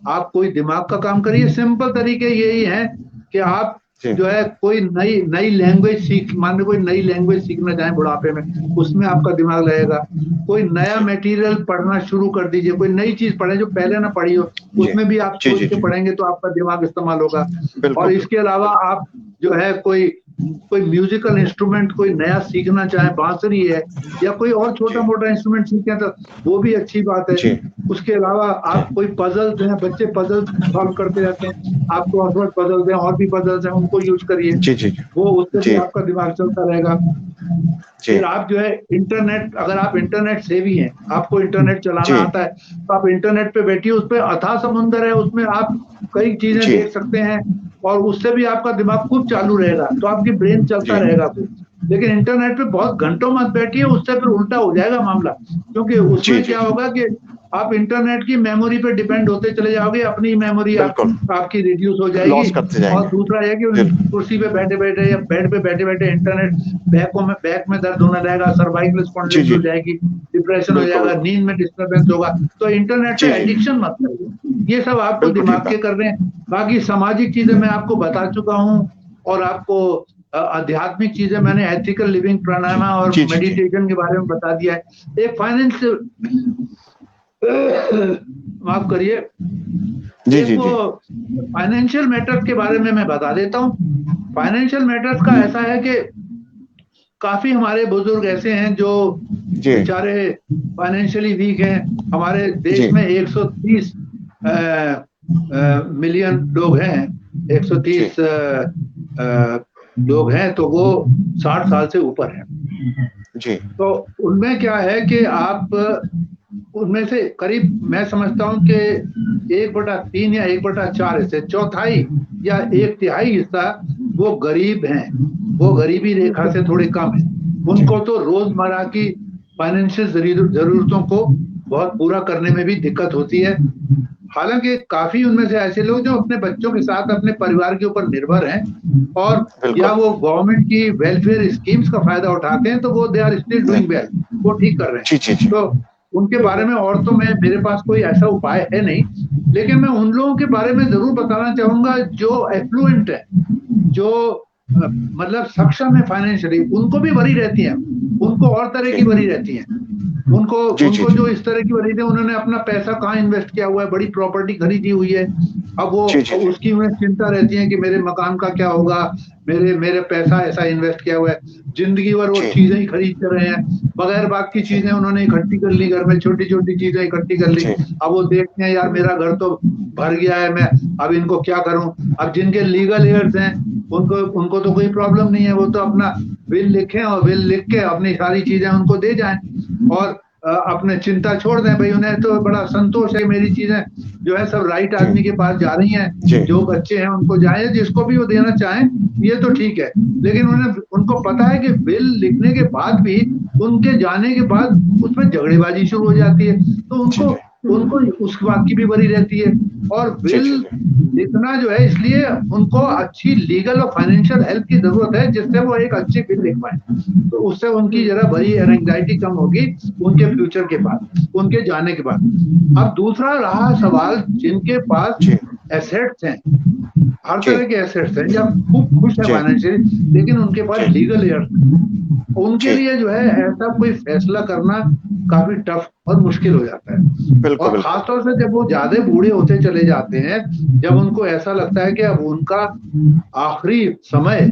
आप कोई दिमाग का काम करिए। सिंपल तरीके यही है कि आप जो है कोई नई लैंग्वेज मान लो कोई नई लैंग्वेज सीखना चाहें बुढ़ापे में, उसमें आपका दिमाग लगेगा। कोई नया मटेरियल पढ़ना शुरू कर दीजिए, कोई नई चीज पढ़े जो पहले ना पढ़ी हो, उसमें भी आप सोच के पढ़ेंगे तो आपका दिमाग इस्तेमाल होगा। और इसके अलावा आप जो है कोई म्यूजिकल इंस्ट्रूमेंट कोई नया सीखना चाहे, बांसुरी है या कोई और छोटा मोटा इंस्ट्रूमेंट सीखें तो वो भी अच्छी बात है। उसके अलावा आप कोई पजल्स हैं, बच्चे पजल सॉल्व करते रहते हैं, आपको और पजल्स हैं और भी पजल्स हैं, उनको यूज करिए, वो उससे भी आपका दिमाग चलता रहेगा। फिर आप जो है इंटरनेट, अगर आप इंटरनेट सेवी हैं, आपको इंटरनेट चलाना आता है, तो आप इंटरनेट पे बैठिए, उस पर अथाह समुंदर है, उसमें आप कई चीजें देख सकते हैं और उससे भी आपका दिमाग खूब चालू रहेगा, तो आपकी ब्रेन चलता रहेगा। लेकिन इंटरनेट पे बहुत घंटों मत बैठिए, उससे फिर उल्टा हो जाएगा मामला, क्योंकि उसमें क्या होगा कि आप इंटरनेट की मेमोरी पे डिपेंड होते चले जाओगे, अपनी मेमोरी आपकी रिड्यूस हो जाएगी। और दूसरा है कि कुर्सी पे बैठे बैठे या बेड पे बैठे बैठे इंटरनेट बैक में दर्द होने लगेगा, सर्वाइकल स्पॉन्डिलाइटिस हो जाएगी, डिप्रेशन हो जाएगा, नींद में डिस्टर्बेंस होगा। तो इंटरनेट पे एडिक्शन मत करिए। ये सब आपको दिमाग के कर रहे हैं। बाकी सामाजिक चीजें मैं आपको बता चुका हूँ और आपको आध्यात्मिक चीजें मैंने एथिकल लिविंग, प्राणायाम और मेडिटेशन के बारे में बता दिया है। एक फाइनेंस माफ करिए, फाइनेंशियल मैटर्स के बारे में मैं बता देता हूँ। फाइनेंशियल मैटर्स का ऐसा है कि काफी हमारे बुजुर्ग ऐसे हैं जो बेचारे फाइनेंशियली वीक हैं। हमारे देश में 130 मिलियन लोग हैं, 130 लोग हैं, तो वो 60 साल से ऊपर हैं। तो उनमें क्या है कि आप उनमें से करीब मैं समझता हूं कि 1/3 या 1/4 से चौथाई या 1/3 हिस्सा वो गरीब हैं, वो गरीबी रेखा से थोड़े कम है। उनको तो रोजमर्रा की फाइनेंशियल जरूरतों को बहुत पूरा करने में भी दिक्कत होती है। हालांकि काफी उनमें से ऐसे लोग जो अपने बच्चों के साथ अपने परिवार के ऊपर निर्भर हैं और या वो गवर्नमेंट की वेलफेयर स्कीम्स का फायदा उठाते हैं, तो वो they are still doing well, वो ठीक कर रहे हैं। तो उनके बारे में और तो मेरे पास कोई ऐसा उपाय है नहीं, लेकिन मैं उन लोगों के बारे में जरूर बताना चाहूंगा जो एफ्लुएंट है, जो मतलब सक्षम है फाइनेंशियली। उनको भी वरी रहती है, उनको और तरह की वरी रहती है। उनको जो इस तरह की वरी थी, उन्होंने अपना पैसा कहाँ इन्वेस्ट किया हुआ है, बड़ी प्रॉपर्टी खरीदी हुई है, अब वो उसकी उन्हें चिंता रहती है कि मेरे मकान का क्या होगा, मेरे पैसा ऐसा इन्वेस्ट किया हुआ है। जिंदगी भर वो चीजें ही खरीद कर रहे हैं, बगैर बात की चीजें उन्होंने इकट्ठी कर ली, घर में छोटी छोटी चीजें इकट्ठी कर ली। अब वो देखते हैं यार मेरा घर तो भर गया है, मैं अब इनको क्या करूं। अब जिनके लीगल एयर्स हैं उनको तो कोई प्रॉब्लम नहीं है, वो तो अपना बिल लिखें और बिल लिख के अपनी सारी चीजें उनको दे जाएं। और अपने चिंता छोड़ दें। भाई उन्हें तो बड़ा संतोष है, मेरी चीजें जो है सब राइट आदमी के पास जा रही हैं, जो बच्चे हैं उनको जाए, जिसको भी वो देना चाहें ये तो ठीक है। लेकिन उनको पता है कि बिल लिखने के बाद भी, उनके जाने के बाद उसमें झगड़ेबाजी शुरू हो जाती है, तो उनको उस बात की भी बरी रहती है। और बिल लिखना जो है, इसलिए उनको अच्छी लीगल और फाइनेंशियल हेल्प की जरूरत है, जिससे वो एक अच्छी बिल लिख पाए। तो उससे उनकी जरा बड़ी एंजाइटी कम होगी उनके फ्यूचर के बाद, उनके जाने के बाद। अब दूसरा रहा सवाल, जिनके पास एसेट्स हैं, हर तरह के एसेट्स हैं, या खूब खुश है फाइनेंशियली, लेकिन उनके पास लीगल एयर्स, उनके लिए जो है ऐसा कोई फैसला करना काफी टफ और मुश्किल हो जाता है। और खासतौर से जब वो ज्यादा बूढ़े होते चले जाते हैं, जब उनको ऐसा लगता है कि अब उनका आखिरी समय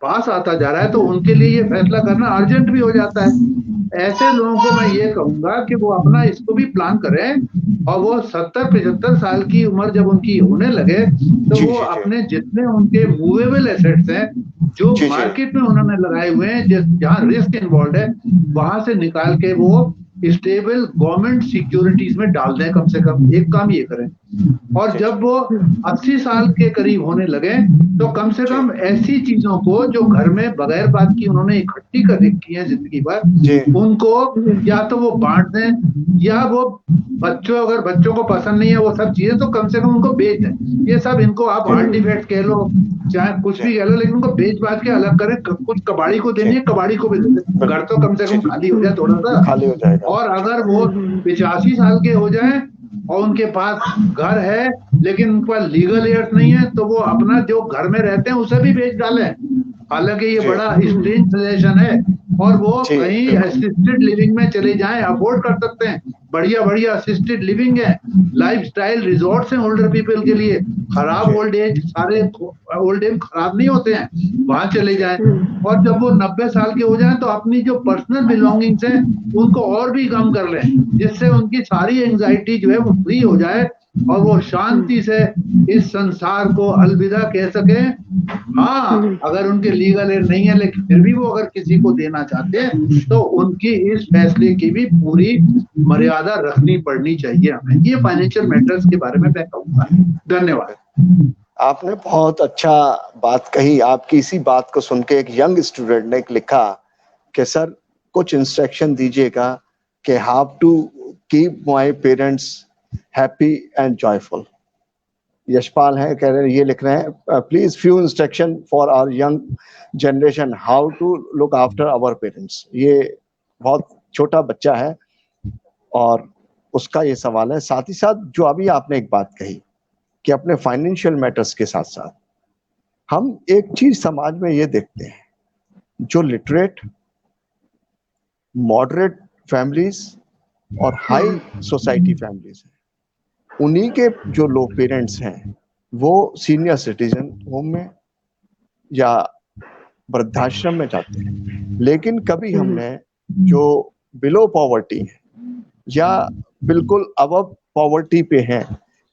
पास आता जा रहा है, तो उनके लिए ये फैसला करना अर्जेंट भी हो जाता है। ऐसे लोगों को मैं ये कहूंगा कि वो अपना इसको भी प्लान करें, और वो 70-75 साल की उम्र जब उनकी होने लगे, तो वो अपने जितने उनके मूवेबल एसेट्स हैं, जो मार्केट में उन्होंने लगाए हुए हैं, जहाँ रिस्क इन्वॉल्व है, वहां से निकाल के वो स्टेबल गवर्नमेंट सिक्योरिटीज में डाल दें। कम से कम एक काम ये करें। और जब वो 80 साल के करीब होने लगे, तो कम से कम ऐसी चीजों को जो घर में बगैर बात की उन्होंने इकट्ठी कर रखी है जिंदगी भर, उनको या तो वो बांट दें, या वो अगर बच्चों को पसंद नहीं है वो सब चीजें, तो कम से कम उनको बेच दें। ये सब इनको आप आर्टिफैक्ट कह लो, चाहे कुछ भी कह लो, लेकिन उनको बेच बात के अलग करें। कुछ कबाड़ी को देनी है, कबाड़ी को भी दे दें, घर तो कम से कम खाली हो जाए, थोड़ा सा खाली हो जाएगा। और अगर वो 85 साल के हो जाए और उनके पास घर है, लेकिन उनके पास लीगल एयर्स नहीं है, तो वो अपना जो घर में रहते हैं उसे भी बेच डालें। हालांकि ये बड़ा स्ट्रेंज सजेशन है, और वो कहीं असिस्टेड लिविंग में चले जाएं, अफोर्ड कर सकते हैं। बढ़िया बढ़िया असिस्टेड लिविंग है, लाइफस्टाइल रिजॉर्ट्स हैं ओल्डर पीपल के लिए। खराब ओल्ड एज, सारे ओल्ड एज खराब नहीं होते हैं, वहां चले जाएं। और जब वो 90 साल के हो जाएं, तो अपनी जो पर्सनल बिलोंगिंग्स हैं उनको और भी कम कर लें, जिससे उनकी सारी एंजाइटी जो है वो फ्री हो जाए, और वो शांति से इस संसार को अलविदा कह सके। हाँ, अगर उनके लीगल एड नहीं है, लेकिन फिर भी वो अगर किसी को देना चाहते हैं, तो उनकी इस फैसले की भी पूरी मर्यादा रखनी पड़नी चाहिए हमें। ये फाइनेंशियल मैटर्स के बारे में मैं कहूँगा। धन्यवाद। आपने बहुत अच्छा बात कही। आपकी इसी बात को सुन के एक यंग स्टूडेंट ने लिखा कि सर कुछ इंस्ट्रक्शन दीजिएगा कि how to keep my parents happy and joyful. Yashpal है, कह रहे हैं, ये लिख रहे हैं, please few instruction for our young generation how to look after our parents. ये बहुत छोटा बच्चा है और उसका ये सवाल है। साथ ही साथ जो अभी आपने एक बात कही कि अपने फाइनेंशियल मैटर्स के साथ साथ हम एक चीज समाज में ये देखते हैं, जो लिटरेट, मॉडरेट फैमिलीज और हाई सोसाइटी फैमिलीज हैं, उन्हीं के जो लोग पेरेंट्स हैं वो सीनियर सिटीजन होम में या वृद्धाश्रम में जाते हैं। लेकिन कभी हमने जो बिलो पॉवर्टी है या बिल्कुल अबव पॉवर्टी पे हैं,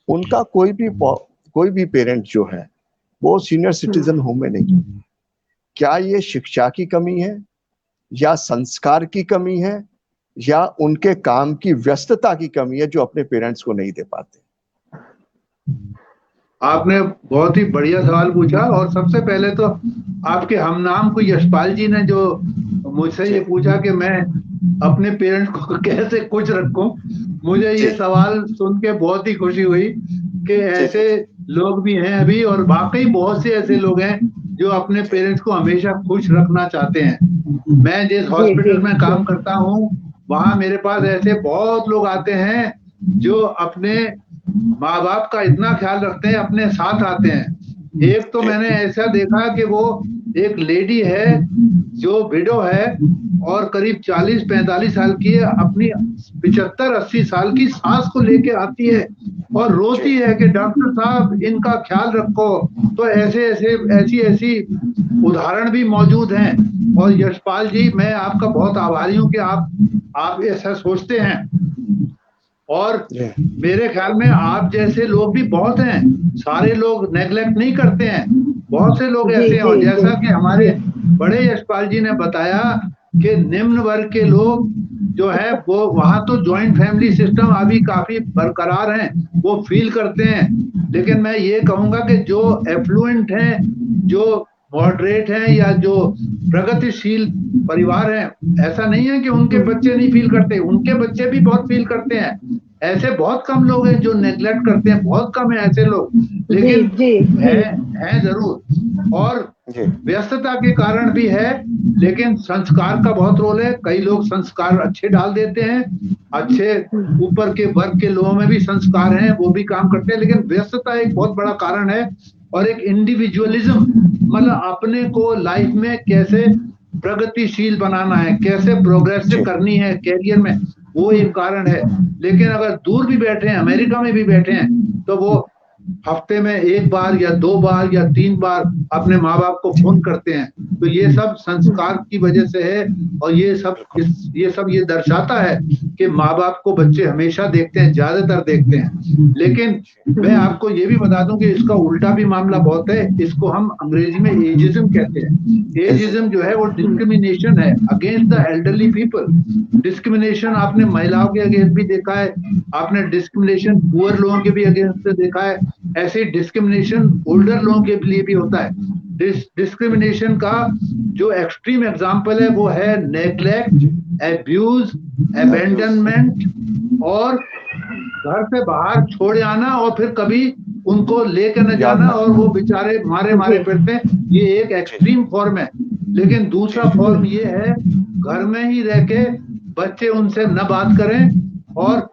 उनका कोई भी पेरेंट जो है वो सीनियर सिटीजन होम में नहीं जाता। क्या ये शिक्षा की कमी है, या संस्कार की कमी है, या उनके काम की व्यस्तता की कमी है जो अपने पेरेंट्स को नहीं दे पाते? आपने बहुत ही बढ़िया सवाल पूछा। और सबसे पहले तो आपके हमनाम को यशपाल जी ने जो मुझसे ये पूछा कि मैं अपने पेरेंट्स को कैसे खुश रखूं, मुझे ये सवाल सुन के बहुत ही खुशी हुई कि ऐसे लोग भी हैं अभी, और वाकई बहुत से ऐसे लोग हैं जो अपने पेरेंट्स को हमेशा खुश रखना चाहते हैं। मैं जिस हॉस्पिटल में काम करता हूँ, वहां मेरे पास ऐसे बहुत लोग आते हैं जो अपने माँ बाप का इतना ख्याल रखते हैं, अपने साथ आते हैं। एक तो मैंने ऐसा देखा कि वो एक लेडी है जो विडो है और करीब 40-45 साल की है, अपनी 75-80 साल की सास को लेके आती है और रोती है कि डॉक्टर साहब इनका ख्याल रखो। तो ऐसी उदाहरण भी मौजूद हैं। और यशपाल जी, मैं आपका बहुत आभारी हूँ कि आप ऐसा सोचते हैं, और मेरे ख्याल में आप जैसे लोग भी बहुत हैं। सारे लोग नेग्लेक्ट नहीं करते हैं, बहुत से लोग ऐसे हैं। और जैसा कि हमारे बड़े यशपाल जी ने बताया कि निम्न वर्ग के लोग जो है वो वहां तो जॉइंट फैमिली सिस्टम अभी काफी बरकरार हैं, वो फील करते हैं। लेकिन मैं ये कहूंगा कि जो एफ्लुएंट हैं, जो मॉडरेट हैं या जो प्रगतिशील परिवार हैं, ऐसा नहीं है कि उनके बच्चे नहीं फील करते, उनके बच्चे भी बहुत फील करते हैं। ऐसे बहुत कम लोग हैं जो नेग्लेक्ट करते हैं, बहुत कम है ऐसे लोग, लेकिन है जरूर। और व्यस्तता के कारण भी है, लेकिन संस्कार का बहुत रोल है। कई लोग संस्कार अच्छे डाल देते हैं, अच्छे ऊपर के वर्ग के लोगों में भी संस्कार हैं, वो भी काम करते हैं, लेकिन व्यस्तता एक बहुत बड़ा कारण है। और एक इंडिविजुअलिज्म, मतलब अपने को लाइफ में कैसे प्रगतिशील बनाना है, कैसे प्रोग्रेसिव करनी है कैरियर में, वो एक कारण है। लेकिन अगर दूर भी बैठे हैं, अमेरिका में भी बैठे हैं, तो वो हफ्ते में 1 बार या 2 बार या 3 बार अपने माँ बाप को फोन करते हैं। तो ये सब संस्कार की वजह से है, और ये सब ये दर्शाता है कि माँ बाप को बच्चे हमेशा देखते हैं, ज्यादातर देखते हैं। लेकिन मैं आपको ये भी बता दूं कि इसका उल्टा भी मामला बहुत है। इसको हम अंग्रेजी में एजिज्म कहते हैं। एजिज्म जो है वो डिस्क्रिमिनेशन है against the elderly people. Discrimination आपने महिलाओं के अगेंस्ट भी देखा है, आपने डिस्क्रिमिनेशन पुअर लोगों के भी अगेंस्ट देखा है, ऐसे डिस्क्रिमिनेशन ओल्डर लोगों के लिए भी होता है। डिस्क्रिमिनेशन का जो एक्सट्रीम एग्जांपल है वो है नेग्लेक्ट, एब्यूज, अबेंडनमेंट और घर से बाहर छोड़ आना और फिर कभी उनको लेकर न जाना और वो बेचारे मारे फिरते हैं। ये एक एक्सट्रीम फॉर्म है। लेकिन दूसरा फॉर्म ये है, घर में ही रह के बच्चे उनसे न बात करें और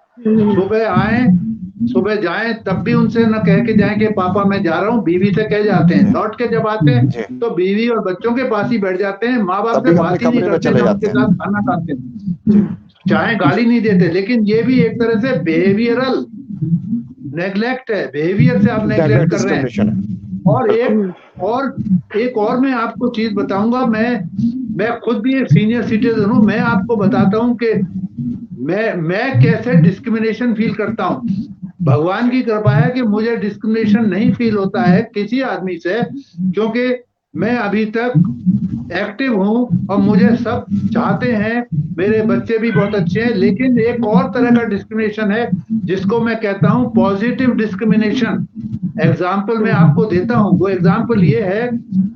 सुबह जाएं तब भी उनसे न कह के जाएं कि पापा मैं जा रहा हूँ, बीवी से कह जाते हैं। लौट के जब आते हैं तो बीवी और बच्चों के पास ही बैठ जाते हैं, माँ बाप से बात ही नहीं करते, उनके साथ खाना खाते हैं, चाहे गाली नहीं देते। लेकिन ये भी एक तरह से बिहेवियरल नेग्लेक्ट है, बिहेवियर से आप नेग्लेक्ट कर रहे हैं। और एक और मैं आपको चीज बताऊंगा, मैं खुद भी एक सीनियर सिटीजन हूँ, मैं आपको बताता हूँ कि मैं कैसे डिस्क्रिमिनेशन फील करता हूँ। भगवान की कृपा है कि मुझे डिस्क्रिमिनेशन नहीं फील होता है किसी आदमी से, क्योंकि मैं अभी तक एक्टिव हूँ और मुझे सब चाहते हैं, मेरे बच्चे भी बहुत अच्छे हैं। लेकिन एक और तरह का डिस्क्रिमिनेशन है जिसको मैं कहता हूँ पॉजिटिव डिस्क्रिमिनेशन। एग्जाम्पल मैं आपको देता हूँ। वो एग्जाम्पल ये है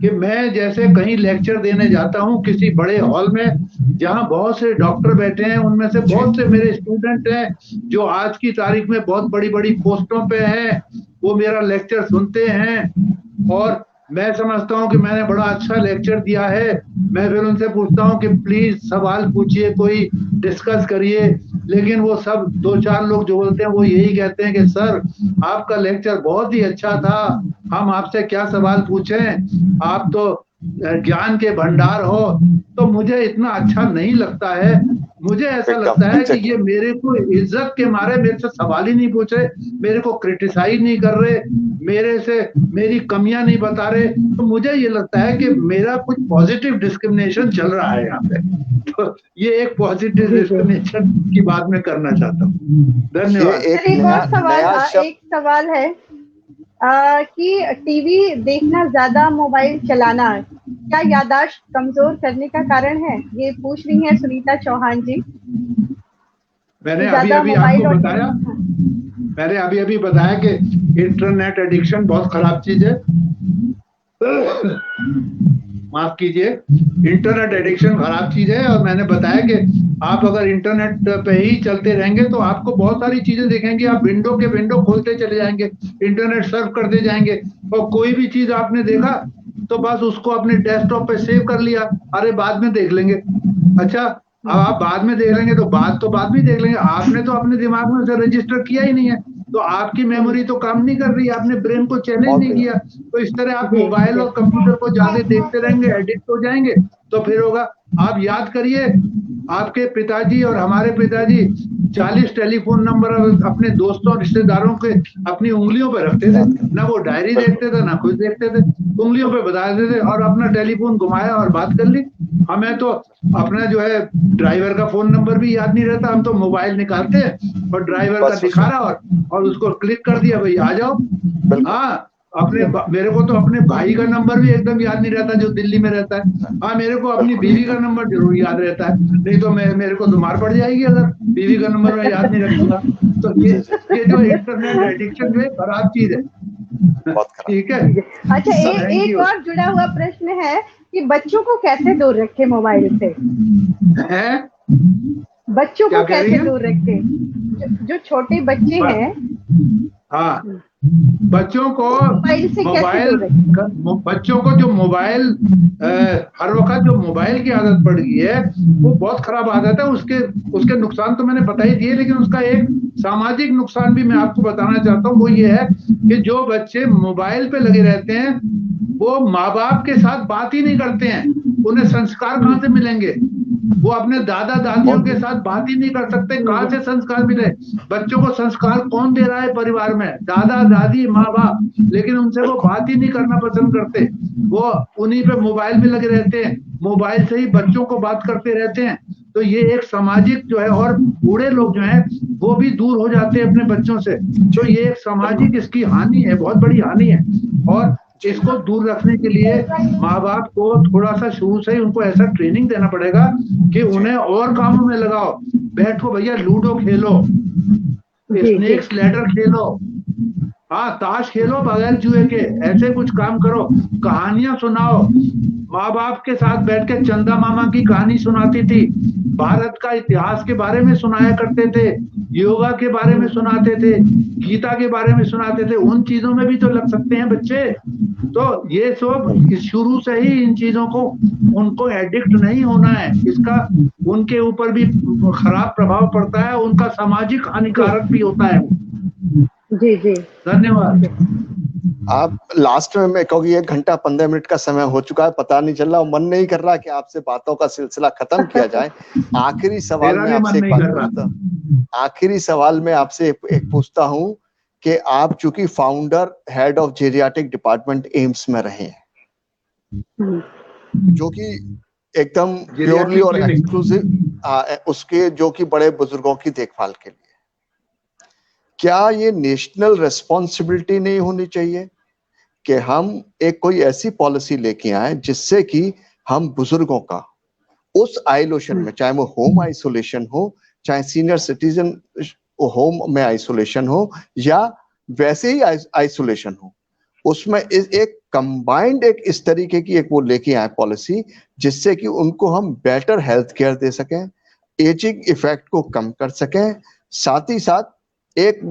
कि मैं जैसे कहीं लेक्चर देने जाता हूँ किसी बड़े हॉल में, जहाँ बहुत से डॉक्टर बैठे हैं, उनमें से बहुत से मेरे स्टूडेंट हैं जो आज की तारीख में बहुत बड़ी बड़ी पोस्टों पे हैं, वो मेरा लेक्चर सुनते हैं और मैं समझता हूँ कि मैंने बड़ा अच्छा लेक्चर दिया है। मैं फिर उनसे पूछता हूँ कि प्लीज सवाल पूछिए, कोई डिस्कस करिए। लेकिन वो सब 2-4 लोग जो बोलते हैं वो यही कहते हैं कि सर आपका लेक्चर बहुत ही अच्छा था, हम आपसे क्या सवाल पूछें, आप तो ज्ञान के भंडार हो। तो मुझे इतना अच्छा नहीं लगता है। मुझे ऐसा लगता है कि ये मेरे को इज्जत के मारे मेरे से सवाल ही नहीं पूछ रहे, मेरे को क्रिटिसाइज नहीं कर रहे, मेरे से मेरी कमियां नहीं बता रहे। तो मुझे ये लगता है कि मेरा कुछ पॉजिटिव डिस्क्रिमिनेशन चल रहा है यहाँ पे। तो ये एक पॉजिटिव डिस्क्रिमिनेशन की बात मैं करना चाहता हूँ। धन्यवाद। एक सवाल है कि टीवी देखना, ज्यादा मोबाइल चलाना क्या याददाश्त कमजोर करने का कारण है? ये पूछ रही हैं सुनीता चौहान जी। मैंने अभी अभी बताया कि इंटरनेट एडिक्शन बहुत खराब चीज है। माफ कीजिए, इंटरनेट एडिक्शन खराब चीज है। और मैंने बताया कि आप अगर इंटरनेट पे ही चलते रहेंगे तो आपको बहुत सारी चीजें देखेंगे, आप विंडो खोलते चले जाएंगे, इंटरनेट सर्फ करते जाएंगे, और कोई भी चीज आपने देखा तो बस उसको अपने डेस्कटॉप पे सेव कर लिया, अरे बाद में देख लेंगे। अच्छा, अब आप बाद में देख लेंगे तो बाद में देख लेंगे, आपने तो अपने दिमाग में उसे रजिस्टर किया ही नहीं है, तो आपकी मेमोरी तो काम नहीं कर रही, आपने ब्रेन को चैलेंज नहीं किया। तो इस तरह आप मोबाइल और कंप्यूटर को ज्यादा देखते रहेंगे, एडिक्ट हो जाएंगे, तो फिर होगा। आप याद करिए, आपके पिताजी और हमारे पिताजी 40 टेलीफोन नंबर अपने दोस्तों रिश्तेदारों के अपनी उंगलियों पे रखते थे, ना वो डायरी देखते थे ना कुछ देखते थे, उंगलियों पे बता देते थे और अपना टेलीफोन घुमाया और बात कर ली। हमें तो अपना जो है ड्राइवर का फोन नंबर भी याद नहीं रहता, हम तो मोबाइल निकालते हैं और ड्राइवर का दिखा रहा और उसको क्लिक कर दिया, भाई आ जाओ। हाँ, मेरे को तो अपने भाई का नंबर भी एकदम याद नहीं रहता जो दिल्ली में रहता है। हाँ, मेरे को अपनी बीवी का नंबर जरूर याद रहता है, नहीं तो मेरे को बीमार पड़ जाएगी अगर बीवी का नंबर मैं याद नहीं रखूंगा। तो ये जो इंटरनेट एडिक्शन जो है खराब चीज है। ठीक है। अच्छा, एक और जुड़ा हुआ प्रश्न है कि बच्चों को कैसे दूर रखे मोबाइल से? बच्चों को कैसे दूर रखे? जो छोटे बच्चे हैं, हाँ, बच्चों को बच्चों को जो मोबाइल हर वक्त जो मोबाइल की आदत पड़ गई है वो बहुत खराब आदत है। उसके नुकसान तो मैंने बता ही दिए, लेकिन उसका एक सामाजिक नुकसान भी मैं आपको बताना चाहता हूँ। वो ये है कि जो बच्चे मोबाइल पे लगे रहते हैं वो माँ बाप के साथ बात ही नहीं करते हैं। उन्हें संस्कार कहाँ से मिलेंगे? वो अपने दादा दादियों के साथ बात ही नहीं कर सकते, कहाँ से संस्कार मिले? बच्चों को संस्कार कौन दे रहा है परिवार में? दादा दादी माँ बाप, लेकिन उनसे वो बात ही नहीं करना पसंद करते। वो उन्हीं पे मोबाइल में लगे रहते हैं, मोबाइल से ही बच्चों को बात करते रहते हैं। तो ये एक सामाजिक जो है, और बूढ़े लोग जो हैं वो भी दूर हो जाते हैं अपने बच्चों से। तो ये एक सामाजिक इसकी हानि है, बहुत बड़ी हानि है। और इसको दूर रखने के लिए माँ बाप को थोड़ा सा शुरू से ही उनको ऐसा ट्रेनिंग देना पड़ेगा कि उन्हें और कामों में लगाओ। बैठो भैया, लूडो खेलो, स्नेक्स लैडर खेलो, हाँ ताश खेलो बगैर जुए के, ऐसे कुछ काम करो, कहानियां सुनाओ। माँ बाप के साथ बैठ के चंदा मामा की कहानी सुनाती थी, भारत का इतिहास के बारे में सुनाया करते थे, योगा के बारे में सुनाते थे, गीता के बारे में सुनाते थे। उन चीजों में भी तो लग सकते हैं बच्चे। तो ये सब शुरू से ही इन चीजों को उनको एडिक्ट नहीं होना है, इसका उनके ऊपर भी खराब प्रभाव पड़ता है, उनका सामाजिक हानिकारक भी होता है। जी जी, धन्यवाद। आप लास्ट में, मैं क्योंकि 1 घंटा 15 मिनट का समय हो चुका है, पता नहीं चल रहा, मन नहीं कर रहा कि आपसे बातों का सिलसिला खत्म किया जाए। आखिरी सवाल में आपसे आखिरी सवाल में आपसे एक पूछता हूं कि आप चूंकि founder head of geriatric department AIIMS में रहे हैं, जो कि एकदम प्योरली और एक्सक्लूसिव उसके जो कि बड़े बुजुर्गों की देखभाल के लिए, क्या ये नेशनल रेस्पॉन्सिबिलिटी नहीं होनी चाहिए कि हम एक कोई ऐसी पॉलिसी लेके आए जिससे कि हम बुजुर्गों का उस आइसोलेशन में, चाहे वो होम आइसोलेशन हो, चाहे सीनियर सिटीजन होम में आइसोलेशन हो, या वैसे ही आइसोलेशन हो, उसमें एक कंबाइंड एक इस तरीके की एक वो लेके आए पॉलिसी जिससे कि उनको हम बेटर हेल्थ केयर दे सकें, एजिंग इफेक्ट को कम कर सकें, साथ ही साथ एक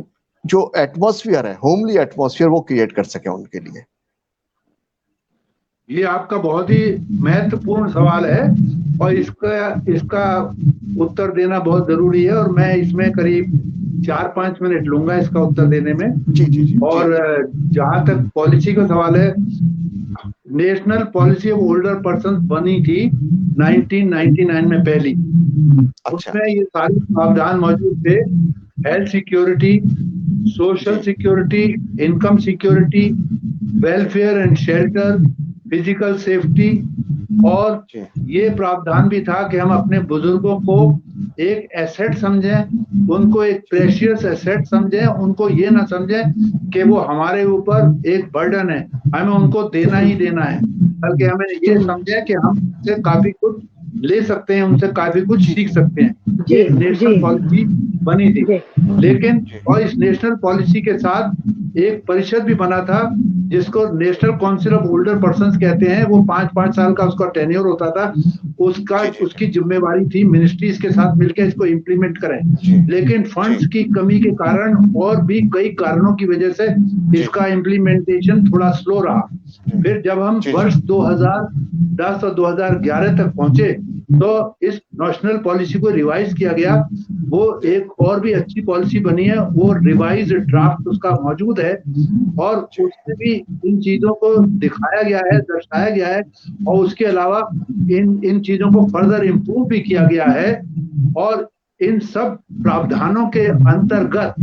जो एटमॉस्फेयर है, होमली एटमॉस्फेयर, वो क्रिएट कर सके उनके लिए। ये आपका बहुत ही महत्वपूर्ण सवाल है और इसका उत्तर देना बहुत जरूरी है, और मैं इसमें करीब 4-5 मिनट लूंगा इसका उत्तर देने में। जी। और जहां तक पॉलिसी का सवाल है, national policy of older person बनी थी 1999 में पहली। उसमें ये सारे प्रावधान मौजूद थे, health security, social security, income security, welfare and shelter, physical safety, और ये प्रावधान भी था कि हम अपने बुजुर्गों को एक एसेट समझें, उनको एक प्रेशियस एसेट समझें, उनको ये ना समझें कि वो हमारे ऊपर एक बर्डन है, हमें उनको देना ही देना है, बल्कि हमें ये समझें कि हम उनसे काफी कुछ ले सकते हैं, उनसे काफी कुछ सीख सकते हैं। ये नेशनल पॉलिसी बनी थी, लेकिन और इस नेशनल पॉलिसी के साथ एक परिषद भी बना था जिसको national council of older persons कहते हैं। वो 5-5 साल का उसका टेन्योर होता था। उसकी जिम्मेवारी थी मिनिस्ट्रीज के साथ मिलकर इसको इम्प्लीमेंट करें, लेकिन फंड्स की कमी के कारण और भी कई कारणों की वजह से इसका इम्प्लीमेंटेशन थोड़ा स्लो रहा। फिर जब हम वर्ष 2010 और 2011 तक पहुंचे तो इस नेशनल पॉलिसी को रिवाइज किया गया। वो एक और भी अच्छी पॉलिसी बनी है, वो रिवाइज ड्राफ्ट उसका मौजूद है, और उसमें भी इन चीजों को दिखाया गया है, दर्शाया गया है, और उसके अलावा इन चीजों को फर्दर इम्प्रूव भी किया गया है। और इन सब प्रावधानों के अंतर्गत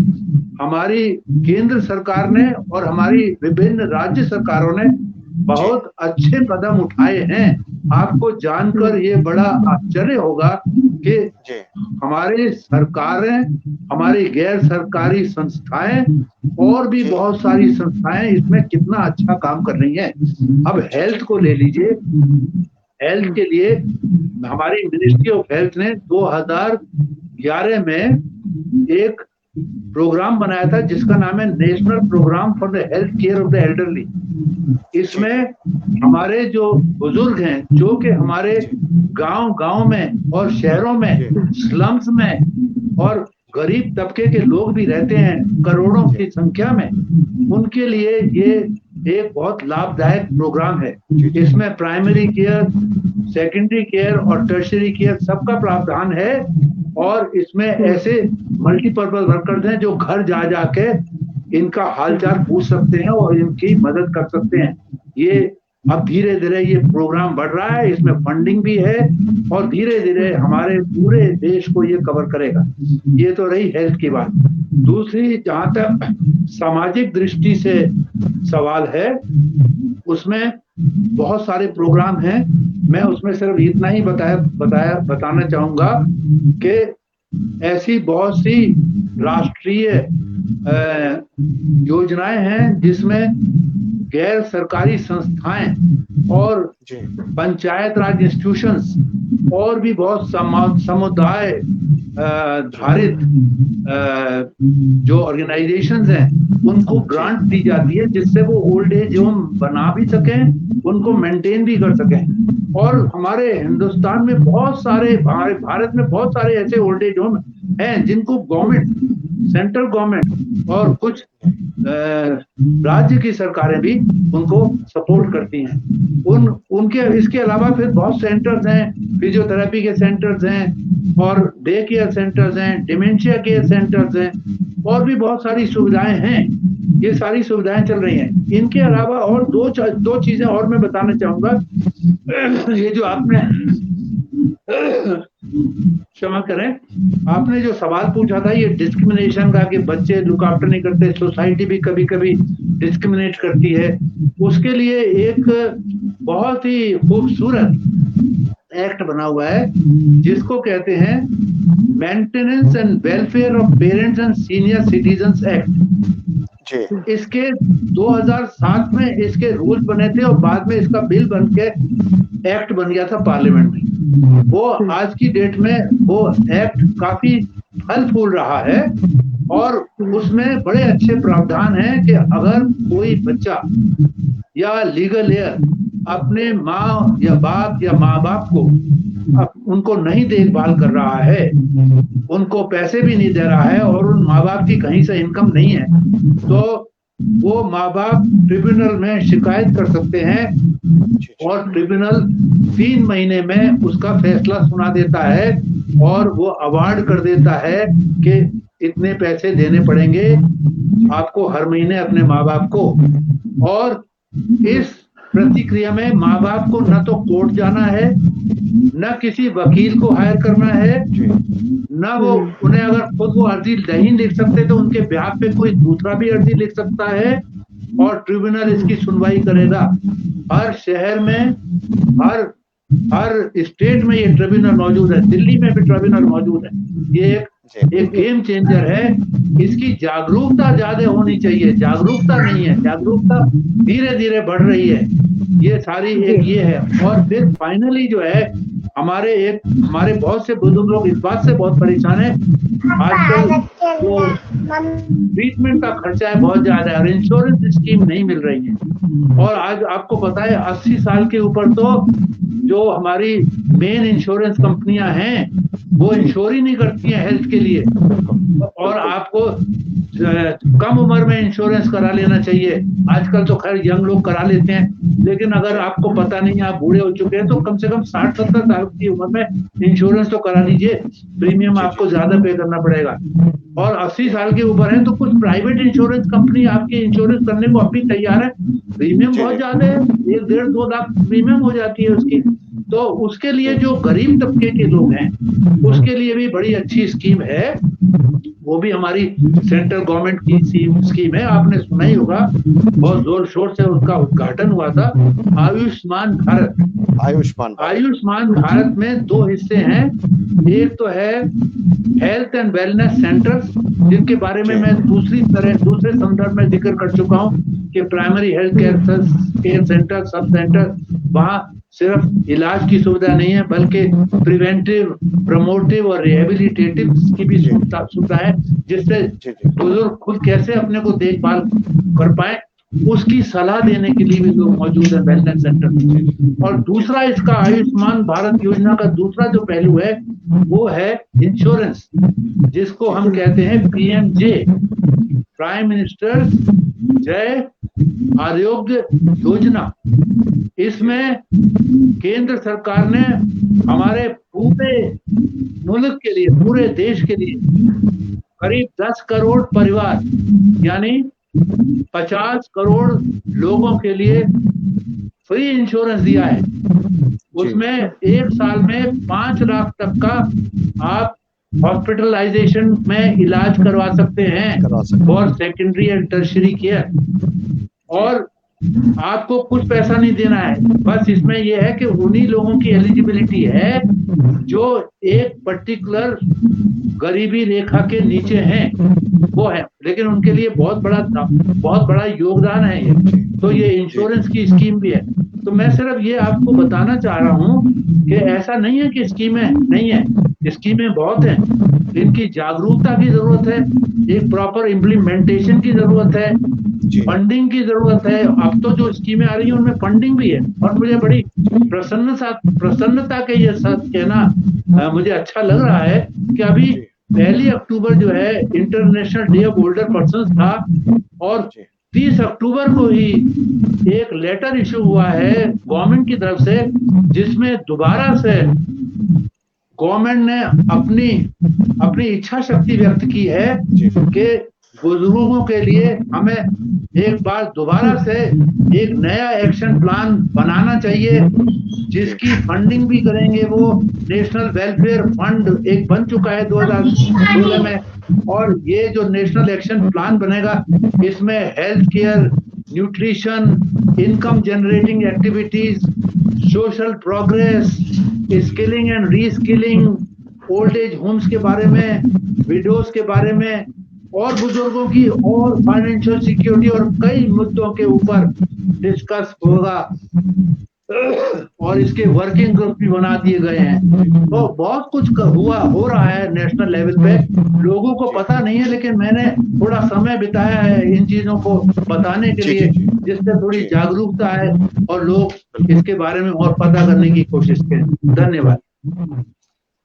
हमारी केंद्र सरकार ने और हमारी विभिन्न राज्य सरकारों ने बहुत अच्छे कदम उठाए हैं। आपको जानकर ये बड़ा आश्चर्य होगा कि हमारी सरकारें, हमारी गैर सरकारी संस्थाएं और भी बहुत सारी संस्थाएं इसमें कितना अच्छा काम कर रही हैं। अब हेल्थ को ले लीजिए, हेल्थ के लिए हमारी मिनिस्ट्री ऑफ हेल्थ ने 2011 में एक प्रोग्राम बनाया था जिसका नाम है national programme for the health care of the elderly. इसमें हमारे जो बुजुर्ग हैं, जो कि हमारे गांव में और शहरों में, स्लम्स में और गरीब तबके के लोग भी रहते हैं करोड़ों की संख्या में, उनके लिए ये एक बहुत लाभदायक प्रोग्राम है। इसमें प्राइमरी केयर, सेकेंडरी केयर और टर्शियरी केयर सबका प्रावधान है और इसमें ऐसे मल्टीपर्पज वर्कर्स हैं जो घर जा जाके इनका हालचाल पूछ सकते हैं और इनकी मदद कर सकते हैं। ये अब धीरे धीरे ये प्रोग्राम बढ़ रहा है, इसमें फंडिंग भी है और धीरे धीरे हमारे पूरे देश को ये कवर करेगा। ये तो रही हेल्थ की बात। दूसरी, जहां तक सामाजिक दृष्टि से सवाल है, उसमें बहुत सारे प्रोग्राम हैं। मैं उसमें सिर्फ इतना ही बताना चाहूंगा कि ऐसी बहुत सी राष्ट्रीय योजनाएं हैं जिसमें गैर सरकारी संस्थाएं और पंचायत राज इंस्टीट्यूशंस और भी बहुत समुदाय आधारित जो ऑर्गेनाइजेशंस हैं उनको ग्रांट दी जाती है जिससे वो ओल्ड एज होम बना भी सकें, उनको मेंटेन भी कर सकें। और हमारे हिंदुस्तान में बहुत सारे, भारत में बहुत सारे ऐसे ओल्ड एज होम हैं जिनको गवर्नमेंट, सेंट्रल गवर्नमेंट और कुछ राज्य की सरकारें भी उनको सपोर्ट करती हैं। उनके इसके अलावा फिर बहुत सेंटर्स हैं, फिजियोथेरेपी के सेंटर्स हैं और डे केयर सेंटर्स हैं, डिमेंशिया केयर सेंटर्स हैं और भी बहुत सारी सुविधाएं हैं। ये सारी सुविधाएं चल रही हैं। इनके अलावा और दो चीजें और मैं बताना चाहूंगा। ये जो आपने क्षमा करें, आपने जो सवाल पूछा था ये डिस्क्रिमिनेशन का कि बच्चे लुक आफ्टर नहीं करते, सोसाइटी भी कभी कभी डिस्क्रिमिनेट करती है, उसके लिए एक बहुत ही खूबसूरत एक्ट बना हुआ है जिसको कहते हैं maintenance and welfare of parents and senior citizens act. इसके 2007 में इसके रूल्स बने थे और बाद में इसका बिल बन के एक्ट बन गया था पार्लियामेंट में। वो आज की डेट में वो एक्ट काफी फल फूल रहा है और उसमें बड़े अच्छे प्रावधान हैं कि अगर कोई बच्चा या लीगल एयर अपने माँ या बाप या माँ बाप को उनको नहीं देखभाल कर रहा है, उनको पैसे भी नहीं दे रहा है और उन माँ बाप की कहीं से इनकम नहीं है, तो वो माँ बाप ट्रिब्यूनल में शिकायत कर सकते हैं और ट्रिब्यूनल 3 महीने में उसका फैसला सुना देता है और वो अवार्ड कर देता है कि इतने पैसे देने पड़ेंगे आपको हर महीने अपने माँ बाप को। और इस प्रतिक्रिया में माँ बाप को न तो कोर्ट जाना है, न किसी वकील को हायर करना है, न वो उन्हें अगर खुद वो अर्जी नहीं लिख सकते तो उनके ब्याह पे कोई दूसरा भी अर्जी लिख सकता है और ट्रिब्यूनल इसकी सुनवाई करेगा। हर शहर में, हर स्टेट में ये ट्रिब्यूनल मौजूद है, दिल्ली में भी ट्रिब्यूनल मौजूद है। ये एक गेम चेंजर है। इसकी जागरूकता ज्यादा होनी चाहिए, जागरूकता नहीं है, जागरूकता धीरे धीरे बढ़ रही है। ये सारी एक ये है। और फिर फाइनली जो है हमारे बहुत से बुजुर्ग लोग इस बात से बहुत परेशान है, आजकल तो ट्रीटमेंट का खर्चा है बहुत ज्यादा है और इंश्योरेंस स्कीम नहीं मिल रही है। और आज आपको पता है 80 साल के ऊपर तो जो हमारी मेन इंश्योरेंस कंपनियां हैं वो इंश्योर ही नहीं करती हैं हेल्थ के लिए, और आपको कम उम्र में इंश्योरेंस करा लेना चाहिए। आजकल तो खैर यंग लोग करा लेते हैं, लेकिन अगर आपको पता नहीं, आप बूढ़े हो चुके हैं, तो कम से कम 60-70 साल की उम्र में इंश्योरेंस तो करा लीजिए। प्रीमियम आपको ज्यादा पे करना पड़ेगा। और 80 साल के ऊपर है तो कुछ प्राइवेट इंश्योरेंस कंपनी आपके इंश्योरेंस करने को अभी तैयार है। प्रीमियम बहुत ज्यादा है, 1-1.5-2 लाख प्रीमियम हो जाती है उसकी। तो उसके लिए जो गरीब तबके के लोग हैं उसके लिए भी बड़ी अच्छी स्कीम है, वो भी हमारी सेंट्रल गवर्नमेंट की स्कीम है, आपने सुना ही होगा, बहुत जोर शोर से उसका उद्घाटन हुआ था, आयुष्मान भारत। आयुष्मान भारत में 2 हिस्से हैं, एक तो है हेल्थ एंड वेलनेस सेंटर्स, जिनके बारे में मैं दूसरे संदर्भ में जिक्र कर चुका हूं कि primary health care centre, sub centre, वहां सिर्फ इलाज की सुविधा नहीं है बल्कि प्रिवेंटिव, प्रमोटिव और रिहेबिलिटेटिव की भी सुविधा है, जिससे बुजुर्ग खुद कैसे अपने को देखभाल कर पाए उसकी सलाह देने के लिए भी लोग मौजूद है वेलनेस सेंटर। और दूसरा इसका आयुष्मान भारत योजना का दूसरा जो पहलू है वो है इंश्योरेंस, जिसको हम कहते हैं PMJ, प्राइम मिनिस्टर जय आरोग्य योजना। इसमें केंद्र सरकार ने हमारे पूरे मुल्क के लिए, पूरे देश के लिए करीब 10 करोड़ परिवार यानी 50 करोड़ लोगों के लिए फ्री इंश्योरेंस दिया है। उसमें एक साल में 5 लाख तक का आप हॉस्पिटलाइजेशन में इलाज करवा सकते हैं for secondary and tertiary care, और आपको कुछ पैसा नहीं देना है, बस इसमें यह है कि उन्हीं लोगों की एलिजिबिलिटी है जो एक पर्टिकुलर गरीबी रेखा के नीचे हैं, वो है, लेकिन उनके लिए बहुत बड़ा योगदान है ये। तो ये इंश्योरेंस की स्कीम भी है। तो मैं सिर्फ ये आपको बताना चाह रहा हूँ कि ऐसा नहीं है कि स्कीमें नहीं है, स्कीमें बहुत हैं, इनकी जागरूकता की जरूरत है, एक प्रॉपर इम्प्लीमेंटेशन की जरूरत है, फंडिंग की जरूरत है। अब तो जो स्कीमें आ रही हैं उनमें फंडिंग भी है, और मुझे बड़ी प्रसन्नता के ये साथ कहना मुझे अच्छा लग रहा है कि अभी 1 अक्टूबर जो है international day of older person था, और 30 अक्टूबर को ही एक लेटर इशू हुआ है गवर्नमेंट की तरफ से, जिसमें दोबारा से गवर्नमेंट ने अपनी इच्छा शक्ति व्यक्त की है कि बुजुर्गों के लिए हमें एक बार दोबारा से एक नया एक्शन प्लान बनाना चाहिए, जिसकी फंडिंग भी करेंगे। वो नेशनल वेलफेयर फंड एक बन चुका है 2016 में, और ये जो नेशनल एक्शन प्लान बनेगा इसमें health care, nutrition, income generating activities, social progress, skilling and reskilling, old age homes के बारे में, विडोज के बारे में, और बुजुर्गों की और फाइनेंशियल सिक्योरिटी और कई मुद्दों के ऊपर डिस्कस होगा, और इसके वर्किंग ग्रुप भी बना दिए गए हैं। तो बहुत कुछ हो रहा है नेशनल लेवल पे, लोगों को पता नहीं है, लेकिन मैंने थोड़ा समय बिताया है इन चीजों को बताने के लिए, जिससे थोड़ी जागरूकता है और लोग इसके बारे में और पता करने की कोशिश करें। धन्यवाद।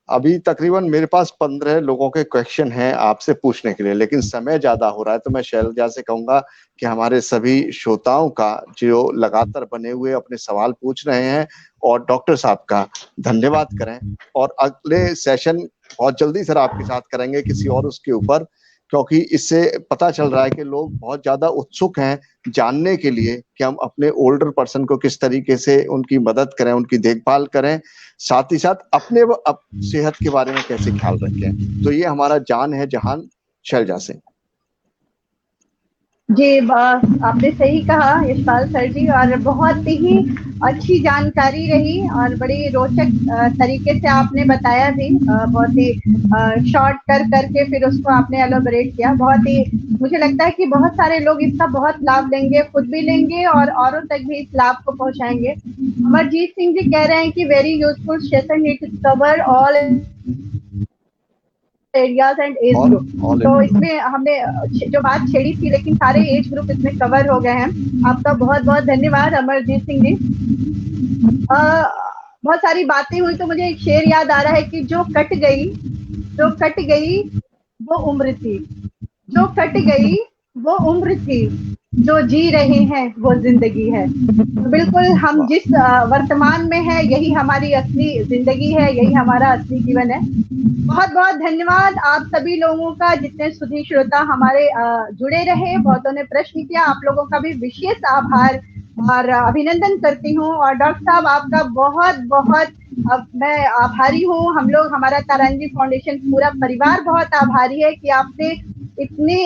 अभी तकरीबन मेरे पास 15 लोगों के क्वेश्चन हैं आपसे पूछने के लिए, लेकिन समय ज्यादा हो रहा है, तो मैं शैलजा से कहूंगा कि हमारे सभी श्रोताओं का जो लगातार बने हुए अपने सवाल पूछ रहे हैं, और डॉक्टर साहब का धन्यवाद करें, और अगले सेशन बहुत जल्दी सर आपके साथ करेंगे किसी और उसके ऊपर, क्योंकि इससे पता चल रहा है कि लोग बहुत ज्यादा उत्सुक हैं जानने के लिए कि हम अपने ओल्डर पर्सन को किस तरीके से उनकी मदद करें, उनकी देखभाल करें, साथ ही साथ अपने सेहत के बारे में कैसे ख्याल रखें। तो ये हमारा जान है जहान शैलजा से। जी, आपने सही कहा यशपाल सर जी, और बहुत ही अच्छी जानकारी रही और बड़ी रोचक तरीके से आपने बताया भी, बहुत ही शॉर्ट करके फिर उसको आपने एलोबरेट किया। बहुत ही मुझे लगता है कि बहुत सारे लोग इसका बहुत लाभ लेंगे, खुद भी लेंगे और औरों तक भी इस लाभ को पहुंचाएंगे। अमरजीत सिंह जी कह रहे हैं कि very useful session, it cover all areas and age group. तो इसमें हमने जो बात छेड़ी थी, लेकिन सारे एज ग्रुप इसमें कवर हो गए हैं। आपका बहुत बहुत धन्यवाद अमरजीत सिंह जी। बहुत सारी बातें हुई, तो मुझे एक शेर याद आ रहा है कि जो कट गई वो उम्र थी, जो कट गई वो उम्र थी, जो जी रहे हैं वो जिंदगी है। तो बिल्कुल हम जिस वर्तमान में है यही हमारी असली जिंदगी है, यही हमारा असली जीवन है। बहुत बहुत धन्यवाद आप सभी लोगों का, जितने सुधी श्रोता हमारे जुड़े रहे, बहुतों ने प्रश्न किया, आप लोगों का भी विशेष आभार और अभिनंदन करती हूँ। और डॉक्टर साहब आपका बहुत बहुत मैं आभारी हूँ। हम लोग, हमारा तारांजलि फाउंडेशन पूरा परिवार बहुत आभारी है कि आपने इतने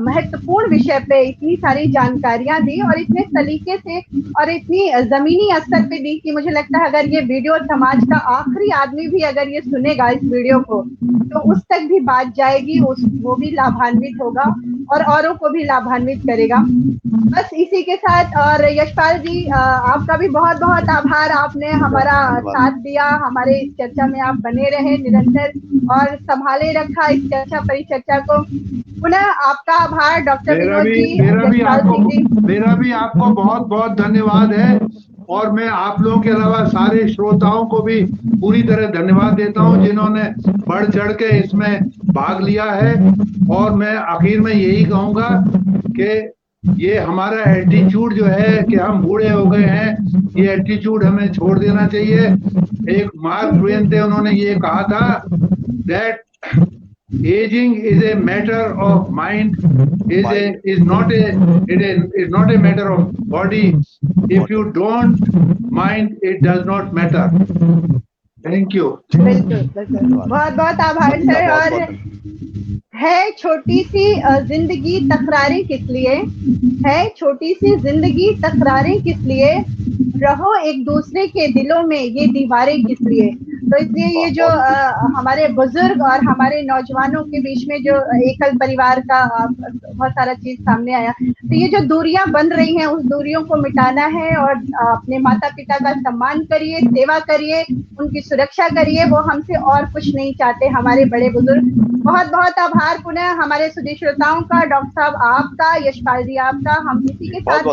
महत्वपूर्ण विषय पे इतनी सारी जानकारियां दी और इतने तरीके से और इतनी जमीनी स्तर पे दी कि मुझे लगता है अगर ये वीडियो समाज का आखिरी आदमी भी अगर ये सुनेगा इस वीडियो को तो उस तक भी बात जाएगी, वो भी लाभान्वित होगा और औरों को भी लाभान्वित करेगा। बस इसी के साथ, और यशपाल जी आपका भी बहुत बहुत आभार, आपने हमारा साथ दिया, हमारे इस चर्चा में आप बने रहे निरंतर और संभाले रखा इस चर्चा परिचर्चा को। पुनः आपका आभार डॉक्टर विनोद जी, मेरा भी आपको बहुत बहुत धन्यवाद है। और मैं आप लोगों के अलावा सारे श्रोताओं को भी पूरी तरह धन्यवाद देता हूं जिन्होंने बढ़ चढ़ के इसमें भाग लिया है। और मैं आखिर में यही कहूंगा कि ये हमारा एटीट्यूड जो है कि हम बूढ़े हो गए हैं, ये एटीट्यूड हमें छोड़ देना चाहिए। एक मार्क ट्वेन थे, उन्होंने ये कहा था that aging is a matter of mind, is not a matter of body. If you don't mind, it does not matter. Thank you. बहुत बहुत आभार सर। और है छोटी सी जिंदगी तकरारें किस लिए, है छोटी सी जिंदगी तकरारें किस लिए, रहो एक दूसरे के दिलों में ये दीवारें किस लिए। तो इसलिए ये जो हमारे बुजुर्ग और हमारे नौजवानों के बीच में जो एकल परिवार का बहुत सारा चीज सामने आया, तो ये जो दूरियां बन रही हैं उस दूरियों को मिटाना है और अपने माता पिता का सम्मान करिए, सेवा करिए, उनकी सुरक्षा करिए, वो हमसे और कुछ नहीं चाहते हमारे बड़े बुजुर्ग। बहुत बहुत आभार पुनः हमारे सुधी श्रोताओं का, डॉक्टर साहब आपका, यशपाल जी आपका। हम इसी के साथ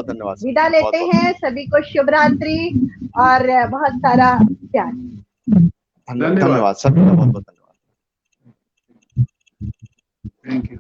विदा लेते हैं। सभी को शुभ रात्रि और बहुत सारा प्यार। धन्यवाद सर, बहुत बहुत धन्यवाद। Thank you.